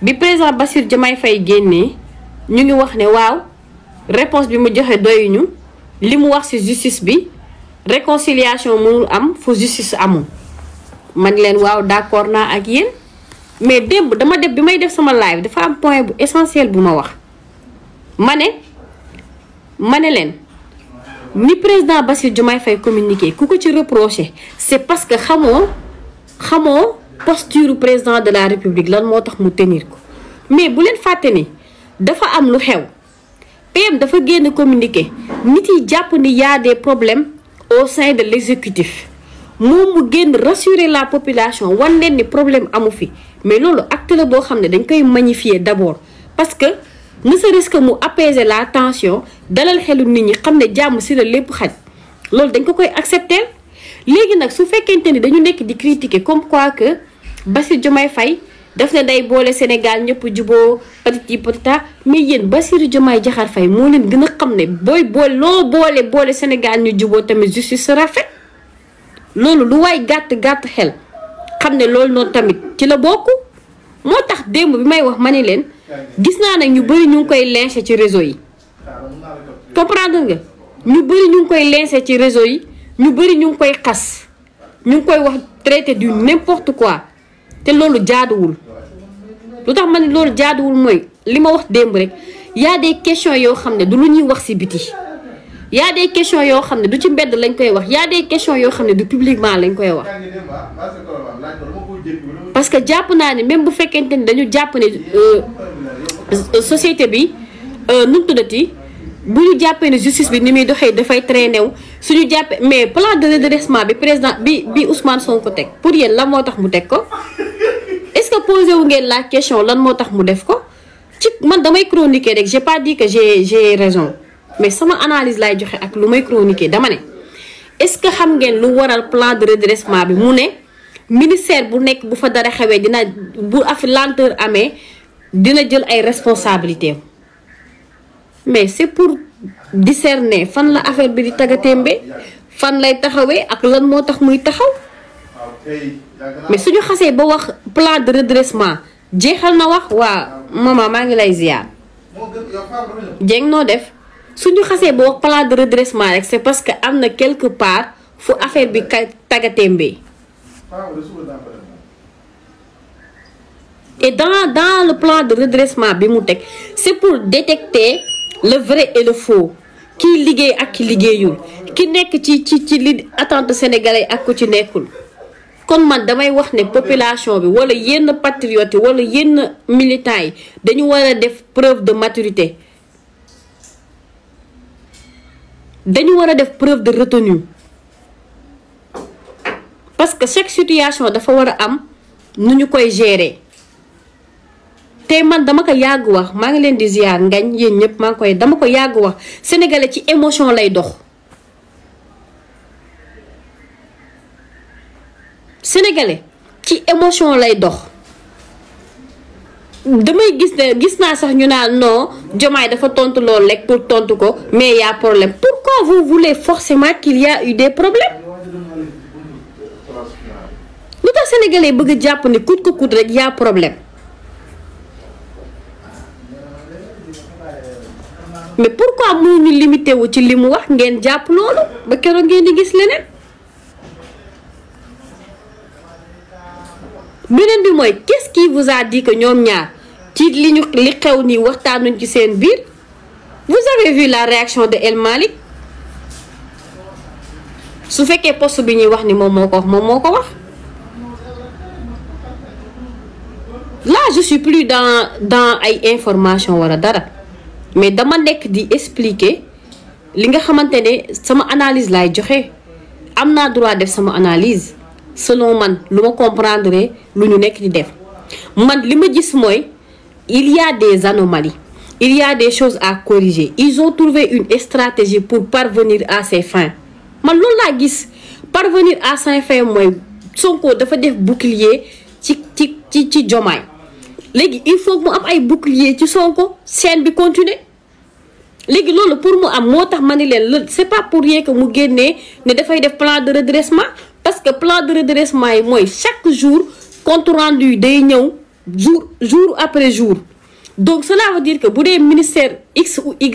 bi président Bassirou Diomaye Faye génnee ñu ngi wax ne waaw réponse bi mu joxe doyuñu li mu wax ci justice bi réconciliation mënul am fu justice amul man leen waaw d'accord naa ak yéen mais démb dama def bi may def sama live dafa am point bu essentiel bu ma wax ma ne leen ni président Bassirou Diomaye Faye communiqué ku ko ci reproché c'est parce que xamoo posture président de la république lan moo tax mu tenir ko mais bu leen fàtte ni dafa am lu xew PM dafa génn communiqué nit yi jàpp ni y a des problèmes au sein de l'exécutif moom mu génn rassurer la population wan leen ni problème amu fi mais loolu acte la boo xam ne dañ koy magnifier d'abord parce que ne serait-ce que mu apaiser la tension dalal xelu nit ñi xam ne jàmm si la lépp xaj loolu dañ ko koy accepter léegi nag su fekkente ni dañu nekk di critiquer comme quoi que Bassirou Diomaye Faye daf ne day boole Sénégal ñëpp juboo patati patata mais yéen Bassirou Diomaye Diakhar Faye moo leen gën a xam ne booy boole Sénégal ñu juboo tamit justice sera faite loolu lu waay gàtt xel xam ne loolu noonu tamit ci la bokk moo tax démb bi may wax ma ne leen gis naa nag ñu bëri ñu ngi koy lyncher ci réseau yi comprendre nga ñu bëri ñu ngi koy lyncher ci réseau yi ñu bëri ñu ngi koy xas ñu ngi koy wax traité du n'importe quoi te loolu jaaduwul lu tax ma ne loolu jaaduwul mooy li ma wax démb rek y a des questions yoo xam ne du lu ñuy wax ci biti y a des questions yoo xam ne du ci mbedd lañ koy wax y a des questions yoo xam ne du publiquement lañ koy wax parce que jàpp naa ne même bu fekkente ni dañu jàpp ne société bi nu mu tuddati bu ñu jàppee ne justice bi ni muy doxee dafay traîner wu suñu jàppee mais plan de redressement bi président bi Ousmane Sonko teg pour yéen lan moo tax mu teg ko est-ce que posé wu ngeen la question lan moo tax mu def ko ci man damay chroniquer rek j'ai pas dit que j'ai raison mais sama analyse laay joxe ak lu may chroniquer dama ne est-ce que xam ngeen lu waral plan de redressement bi mu ne ministère bu nekk bu fa dara xewee dina bu af lenteur amee dina jël ay responsabilités mais c'est pour discerner fan la affaire bi di tagatémbe fan lay taxawee ak lan moo tax muy taxaw mais suñu xasee ba wax plan de redressement jeexal na wax waa maman maa ngi lay ziar jéng noo def suñu xasee ba wax plan de redressement rek c'est parce que am na quelque part fu affaire bi tagatémbe et dans le plan de redressement bi mu teg c'est pour détecter le vrai et le faux kii liggéey ak ki liggéeyul ki nekk ci li attente sénégalais ak ku ci nekkul kon man damay wax ne population bi wala yenn patriotes yi wala yenn militants yi dañu war a def preuve de maturité dañu war a def preuve de retenue parce que chaque situation dafa war a am nu ñu koy gérer tey man dama ko yàgg wax maa ngi leen di ziar ngañ yéen ñëpp dama ko yàgg wax sénégalais ci émotion lay dox. sénégalais ci émotion lay dox damay gis naa sax ñu naan non Diomaye dafa tontu loolu rek pour tontu ko mais y a problème. Pourquoi vous voulez forcément qu'il y a eu des problèmes lu tax sénégalais bëgg jàpp ne coûte que coûte rek y a problème mais pourquoi mënuñu limité wu ci li mu wax ngeen jàpp loolu ba keroog ngeen di gis leneen. beneen bi mooy qu'est-ce qui vous a dit que ñoom ñaar ci li xew nii waxtaanuñ ci seen biir vous avez vu la réaction de El Malick su fekkee poste bi ñuy wax ni moom moo ko wax là je suis plus dans ay information wala dara mais dama nekk di expliquer li nga xamante ne sama analyse laay joxe am naa droit def sama analyse selon man lu ma comprendre lu ñu nekk di def man li ma gis mooy il y a des anomalies il y a des choses à corriger ils ont trouvé une stratégie pour parvenir à ses fins man loolu laa gis parvenir à ses fins mooy Sonko dafa def bouclier ci Diomaye léegi il faut mu am ay bouclier ci Sonko scène bi continuer léegi loolu pour mu am moo tax ma ni leen c'est pas pour rien que mu génnee ne dafay def plan de redressement parce que plan de redressement yi mooy chaque jour compte rendu day ñëw jour après jour donc cela veut dire que bu dee ministère X ou Y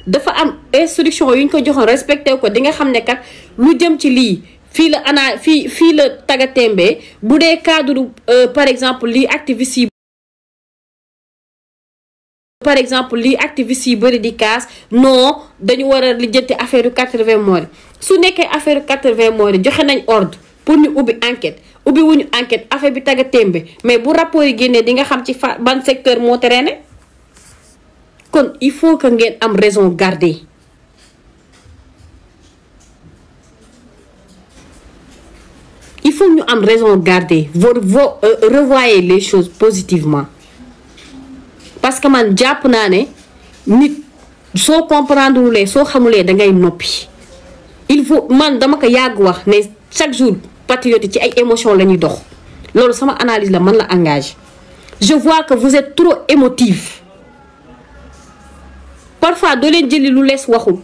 dafa am instruction yu ñu ko joxoon respecté ko di nga xam ne kat lu jëm ci lii fii la tagatémbee bu dee cadre par exemple lii activiste yi bëri di kaas non dañu war a lijjanti affaire yu 80 morts su nekkee affaire yu 80 morts joxe nañ ordre pour ñu ubbi enquête ubbi wuñu enquête affaire bi taga témbe mais bu rapport yi génnee di nga xam ci ban secteur moo traîné kon il faut que ngeen am raison garder il faut ñu am raison garder revoyez les choses positivement parce que man jàpp naa ne nit soo comprendre lee soo xamulee da ngay noppi il faut man dama ko yàgg wax ne chaque jour patriote ci ay émotion la ñuy dox loolu sama analyse la man la engagé je vois que vous êtes trop émotive parfois doo leen jëli lu lees waxul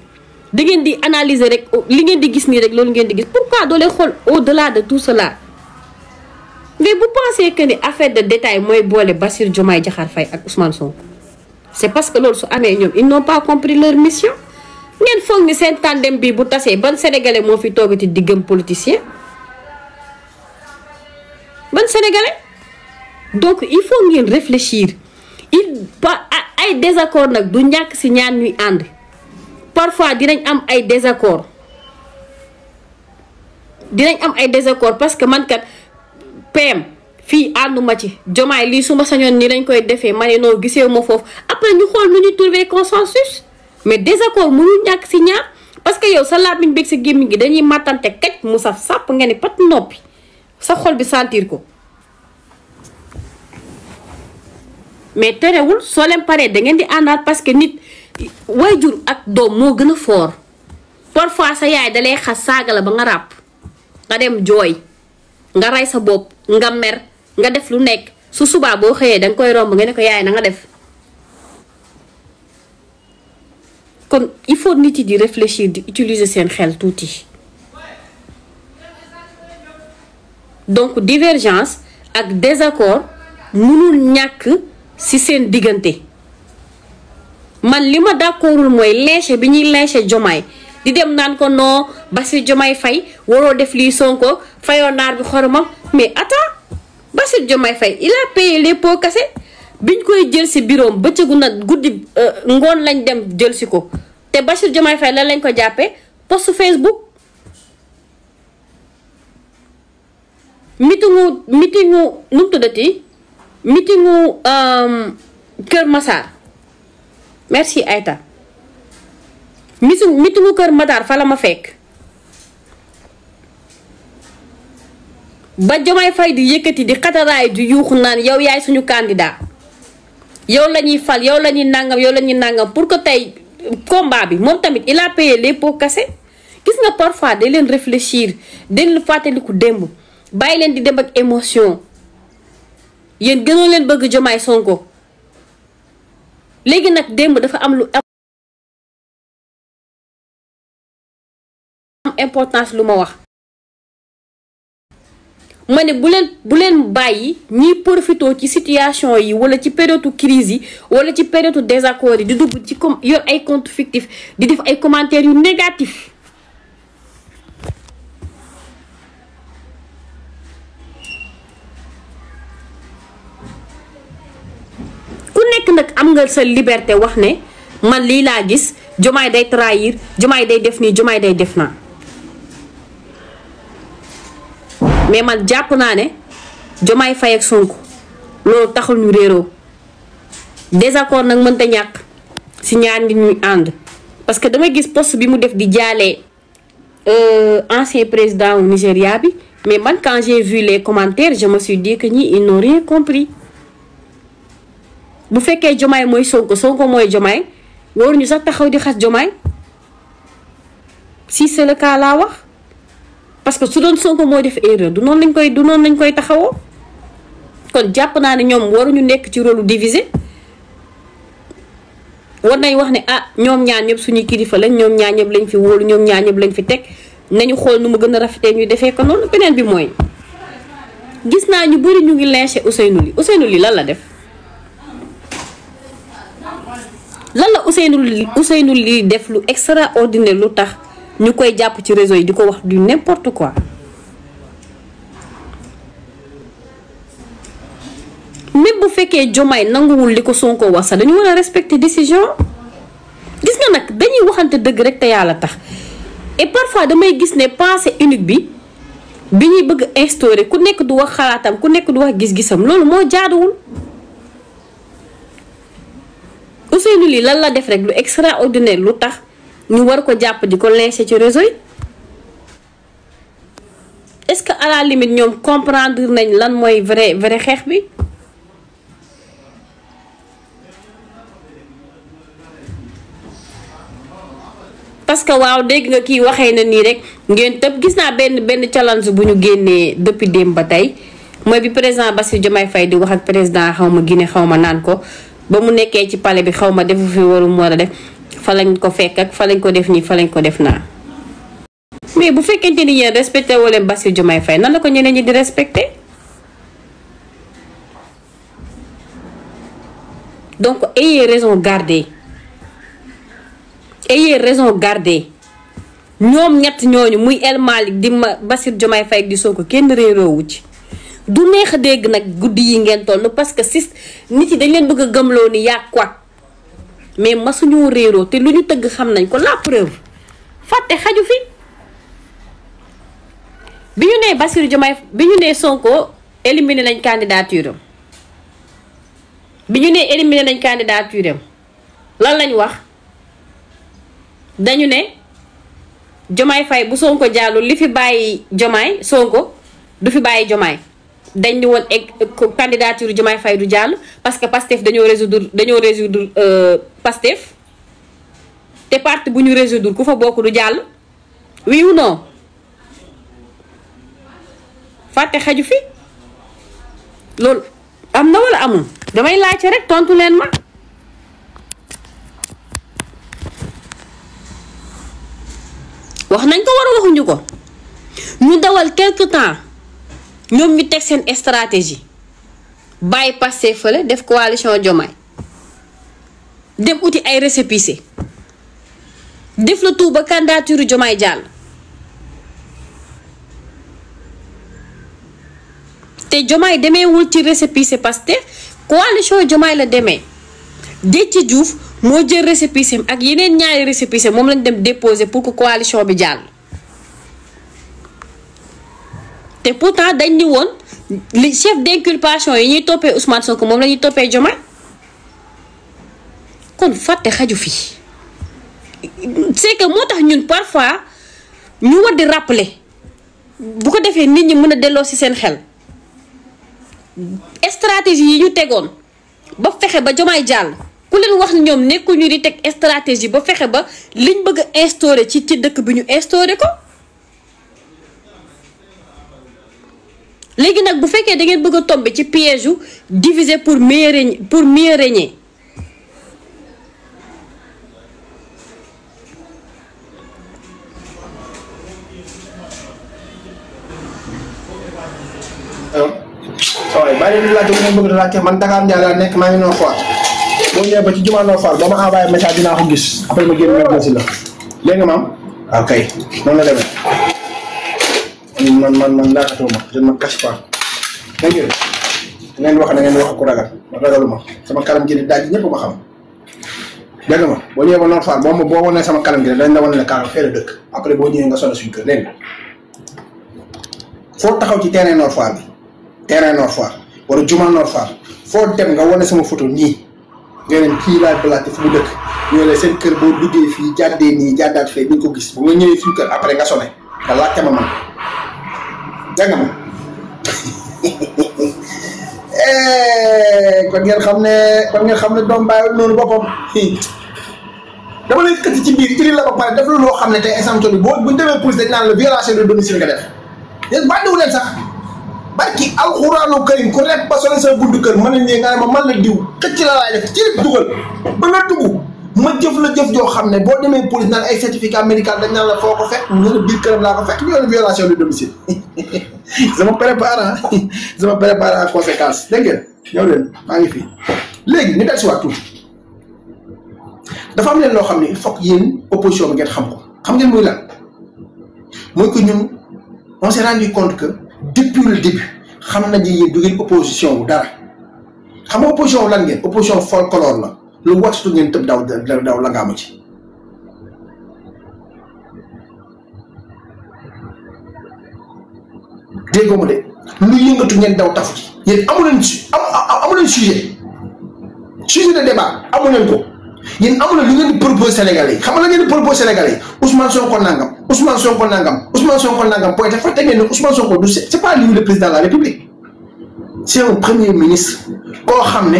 da ngeen di analyser rek li ngeen di gis nii rek loolu ngeen di gis pourquoi doo leen xool au-delà de tout cela mais vous pensez que ni affaire de détail mooy boole Bassirou Diomaye Diakhar Faye ak Ousmane Sonko c'est parce que loolu su amee ñoom ils n'ont pas compris leur mission ngeen foog ni seen tandem bi bu tasee ban sénégalais moo fi toogati diggam politicien ban sénégalais donc il faut ngeen réfléchir ay désaccord nag du ñàkk si ñaan ñuy ànd parfois dinañ am ay désaccord parce que man kat PM fii ànduma ci Diomaye lii su ma sañoon ni lañ koy defee ma ne noo gisee ma foofu après ñu xool nu ñu trouver consensus mais désaccord mënul ñàkk si ñaar parce que yow sa làmmiñ beeg sa gémmiñ gi dañuy màttante kaj mu saf sàpp nga ni pat noppi sa xol bi sentir ko mais terewul soo leen paree da ngeen di àndaat parce que nit waajur ak doom moo gën a fort parfois sa yaay dalay xas saaga la ba nga ràpp nga dem jooy nga rey sa bopp nga mer nga def lu nekk su subaa boo xëyee danga koy romb nga ne ko yaay na nga def kon il faut nit yi di réfléchir di utiliser seen xel tuuti donc divergence ak désaccord mënul ñàkk ci seen diggante man li ma d'accordul mooy lynché bi ñuy lynché Diomaye di dem naan ko non Bassirou Diomaye Faye waroo def lii Sonko fayoo naar bi xoromam mais attends Bassirou Diomaye Faye il a payé les pots cassés biñ koy jël ci bureau bëccëgu nag guddi ngoon lañ dem jël ci ko te Bassirou Diomaye Faye lan lañ ko jàppee post Facebook meetingu nu mu tuddati meetingu Kër Massar merci Aïta meetingu Kër Massar fa la ma fekk ba Diomaye Faye di yëkkati di xataraay di yuuxu naan yow yaay suñu candidat yow la ñuy fal yow la ñuy nangam yow la ñuy nangam pour que tey combat bi moom tamit il a payé les pots cassés. gis nga parfois day leen réfléchir day leen fàttaliku démb bàyyi leen di dem ak émotion yéen gënoo leen bëgg Diomaye Sonko léegi nag démb dafa am lu am importance lu ma wax. ma ne bu leen bàyyi ñiy profité ci situation yi wala ci période crise yi wala ci période désaccord yi di dugg ci comme yor ay compte fictif di def ay commentaires yu négatif. ku nekk nag am nga sa liberté wax ne man lii laa gis Diomaye day trahir Diomaye day def nii Diomaye day def naa. mais man jàpp naa ne Diomaye Faye ak Sonko loolu taxul ñu réeroo désaccord nag mënta ñàkk si ñaar nit ñuy ànd parce que dama gis poste bi mu def di jaalee ancien président au Nigéria bi mais man quand j'ai vu les commentaires je me suis dit que ñi ils n'ont rien compris bu fekkee Diomaye mooy Sonko Sonko mooy Diomaye waruñu sax taxaw di xas Diomaye si c'est le cas laa wax. parce que su doon Sonko moo def erreur du noonu lañ koy taxawoo kon jàpp naa ne ñoom waruñu nekk ci rôle divisé war nañ wax ne ah ñoom ñaar ñëpp suñuy kilifa lañ ñoom ñaar ñëpp lañ fi wóolu ñoom ñaar ñëpp lañ fi teg nañu xool nu mu gën a rafetee ñu defee ko noonu. beneen bi mooy gis naa ñu bëri ñu ngi lynché Ousseynou Ly lan la def lan la Ousseynou Ly def lu extraordinaire lu tax ñu koy jàpp ci réseau yi di ko wax du n'importe quoi même bu fekkee Diomaye nanguwul li ko Sonko wax sax dañu war a respecter décision gis nga nag dañuy waxante dëgg rek te yàlla tax et parfois damay gis ne pensée unique bi ñuy bëgg instaurer ku nekk du wax xalaatam ku nekk du wax gis-gisam loolu moo jaaduwul. Ousseynou Ly lan la def rek lu extraordinaire lu tax ñu war ko jàpp di ko lynché ci réseau yi est-ce que à la limite ñoom comprendre nañ lan mooy vrai xeex bi. parce que waaw dégg nga kii waxee na nii rek ngeen tëb gis naa benn challenge bu ñu génnee depuis démb ba tey mooy bi président Bassirou Diomaye Faye di wax ak président xaw ma Guinée xaw ma naan ko ba mu nekkee ci palais bi xaw ma defu fi waru mu war a def. fa lañ ko fekk ak fa lañ ko def nii fa lañ ko def naa mais bu fekkente ni yéen respecté woo leen Bassirou Diomaye Faye nan la ko ñeneen ñi di respecté donc ayez raison garder ñoom ñett ñooñu muy El Malick di Bassirou Diomaye Faye di Sonko kenn réeroowu ci du neex a dégg nag guddi yi ngeen toll parce que nit yi dañ leen bëgg a gëmloo ni yaa quoi mais masuñu réeroo te lu ñu tëgg xam nañ ko la preuve fàtte xaju fi bi ñu nee Bassirou Diomaye bi ñu nee Sonko éliminé nañ candidature am bi ñu nee éliminé nañ candidature am lan lañ wax dañu ne Diomaye Faye bu Sonko jàllul li fi bàyyi Diomaye Sonko du fi bàyyi Diomaye dañ ni woon candidature Diomaye Faye du jàll parce que Pastef dañoo résoudre Pastef te parti bu ñu résoudre ku fa bokk du jàll oui ou non fàtte xaju fi loolu am na wala amul damay laajte rek tontu leen ma wax nañ ko war a waxuñu ko ñu dawal quelque temps ñoom ñu teg seen stratégie bàyyi Pastef fële def coalition Diomaye dem uti ay récépissé def la tout ba candidature Diomaye jàll te Diomaye demeewul ci récépissé Pastef coalition Diomaye la demee Déthié Diouf moo jël récépissé ak yeneen ñaari récépissé moom lañ dem déposer pour que coalition bi jàll te pourtant dañ ni woon li chef d'inculpation yi ñuy toppee Ousmane Sonko moom la ñuy toppee Diomaye kon fàtte xaju fi c'est que moo tax ñun parfois ñu war di rappeler bu ko defee nit ñi mën a delloo ci seen xel stratégie yi ñu tegoon ba fexe ba Diomaye jàll ku leen wax ni ñoom nekkuñu di teg stratégie ba fexe ba liñ bëgg a instauré ci dëkk bi ñu instauré ko. léegi nag bu fekkee da ngeen bëgg a tomber ci piège yu diviser pour mieux régner waaye bàyyi leen laajte bu ngeen bëgg a laajte man Dakar Ndiaye laa nekk maa ngi Nord Foire boo ñëwee ba ci jumaa Nord Foire ba ma envoyé message dinaa ko gis après ma génn ma si la léegi maam waaw kay noonu la demee man laakatuma je ne me cache pas dégg ngeen wax na ngeen wax ku ragal ma ragaluma sama kanam gi di daaj ñëpp ma xam dégg ma boo ñëwee ba Nord Foire boo wanee sama kanam gi dañ la wane ne kanam fee la dëkk après boo ñëwee nga sonn suñu kër dégg nga foo taxaw ci terrain Nord Foire bi terrain Nord Foire wala juma Nord Foire foo dem nga wane sama photo nii nga leen kii laa balaate fu mu dëkk ñoo la seen kër boo duggee fii jàddee nii jàddaat fee ni ko gis bu nga ñëwee suñu kër après nga sonné nga laajte ma man dégg nga ma kon ngeen xam ne doom bàyyi noonu boppam dama lay këtt ci biir iri la ba pare def la loo xam ne tey instant bi boo buñ demee police dañ naan la violation de domicile nga def yéen bàndiwu leen sax barki alxuraanu karim ku rek ba sole sa buntu kër mën nañ nga ne ma man la diw xëcc la laay def ci dugal ba nga dugg ma jëf la jëf joo xam ne boo demee police naan ay certificat médical dañ naan la foo ko fekk ñu ne biir këram laa ko fekk ñu ne violation de domicile je me prépare à conséquence dégg ngeen ñëw leen maa ngi fii léegi ñu del si waat tuuti dafa am leen loo xam ne il faut que yéen opposition bi ngeen xam ko xam ngeen muy lan mooy que ñun on s'est rendu compte que depuis le début xam nañu yéen du ngeen opposition wu dara xam nga opposition wu lan ngeen opposition folklore la lu waxtu ngeen tëb daw la nga amu ci déggoo ma de lu yëngatu ngeen daw tafu ci yéen amu leen sujet de débat amu leen ko yéen amu leen lu ngeen di propose Sénégalais yi xam nga la ngeen di propose Sénégalais yi Ousmane Sonko nangam Ousmane Sonko nangam point te fàtte ngeen ne Ousmane Sonko du c'est pas lui le président de la République c'est un premier ministre koo xam ne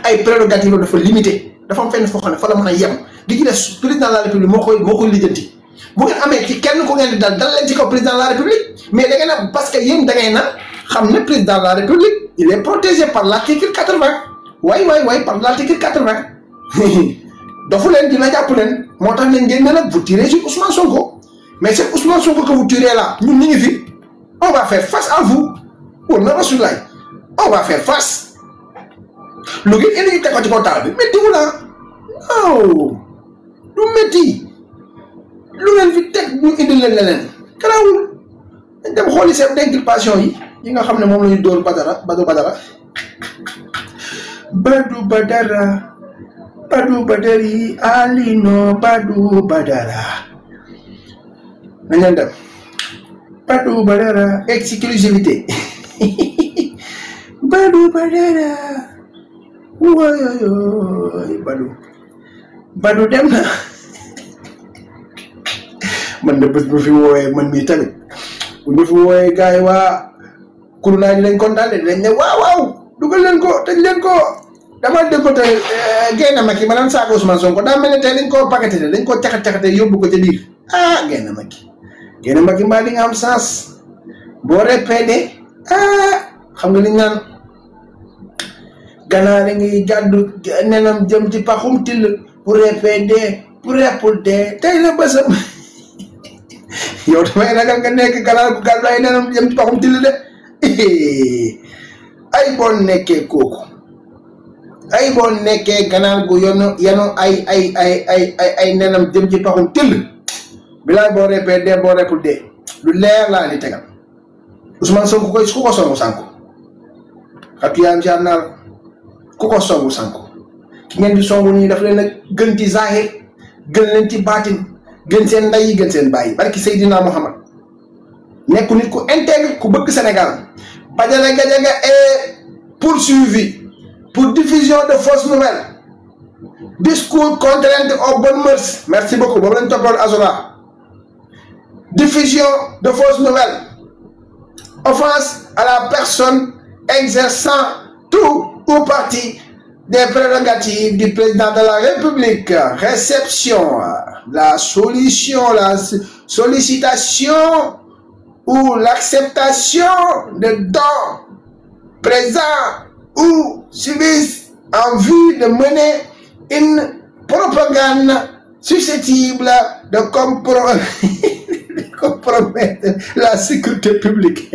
ay prérogatives dafa limité dafa am fenn foo xam ne fa la mën a yem li ci des président de la République moo koy lijjanti bu ngeen amee ci kenn ku ngeen di dal leen ci kaw président de la République mais da ngeen a parce que yéen da ngay na xam ne président de la République il est protégé par l'article 80 waay par l'article 80 dofu leen dina jàpp leen moo tax leen ngeen ne nag vous tirez sur Ousmane Sonko mais c'est Ousmane Sonko que vous tirez là ñun ñu ngi fi on va faire face à vous wala na rasulaay on va faire face lu ngeen indi ñu teg ko ci kaw taal bi méttiwul la non du métti lu ngeen fi teg ñu indi leen leneen garaawul dañ dem xooli seen d'inculpation yi nga xam ne moom la ñu dóor Badara Badou Badari Alino Badou Badara nañ leen dem Badou Badara exclusivité Badou Badara woy Badou dem na man de bés bu fi wooyee man mii tamit bu ñu fi wooyee gars yi waa kuru naa dinañ kontaan dinañ ne waaw dugal leen ko tëj leen ko dama dégg ko tey génn Macky ma naan saaga Ousmane Sonko daa mel ne tey dañ koo paqueté dañ koo caxat-caxatee yóbbu ko ca biir génn Macky mbaa di nga am sens boo répété xam nga li ñu naan ganaar ngi gàddu nenam jëm ci paxum till pour répété pour répété tey la bësam yow damay ragal nga nekk ganaar bu gàddu ay nenam jëm ci paxum till de ay boo nekkee kooku ay boo nekkee ganaar gu yenu ay nenam jëm ci paxum till bilaay boo répété boo répété lu leer laa di tegal Ousmane Sonko koy ku ko songu sànku xatu yaam ci ànnaar ku ko songu sànku ki ngeen di songu nii daf leen a gën ci zahir gën leen ci baatin gën seen ndey yi gën seen bàyyi barki Seydina Muhammad nekku nit ku intègre ku bëgg Sénégal Badara Gadiaga est poursuivi pour diffusion de fausses nouvelles discours contrainte aux bonnes mœurs merci beaucoup boobu lañ toppoon Azura diffusion de fausses nouvelles offense à la personne exerçant tout ou partie des prérogatives du président de la République. Réception, la solution, la sollicitation ou l'acceptation de dons, présents ou services en vue de mener une propagande susceptible de compromettre la sécurité publique.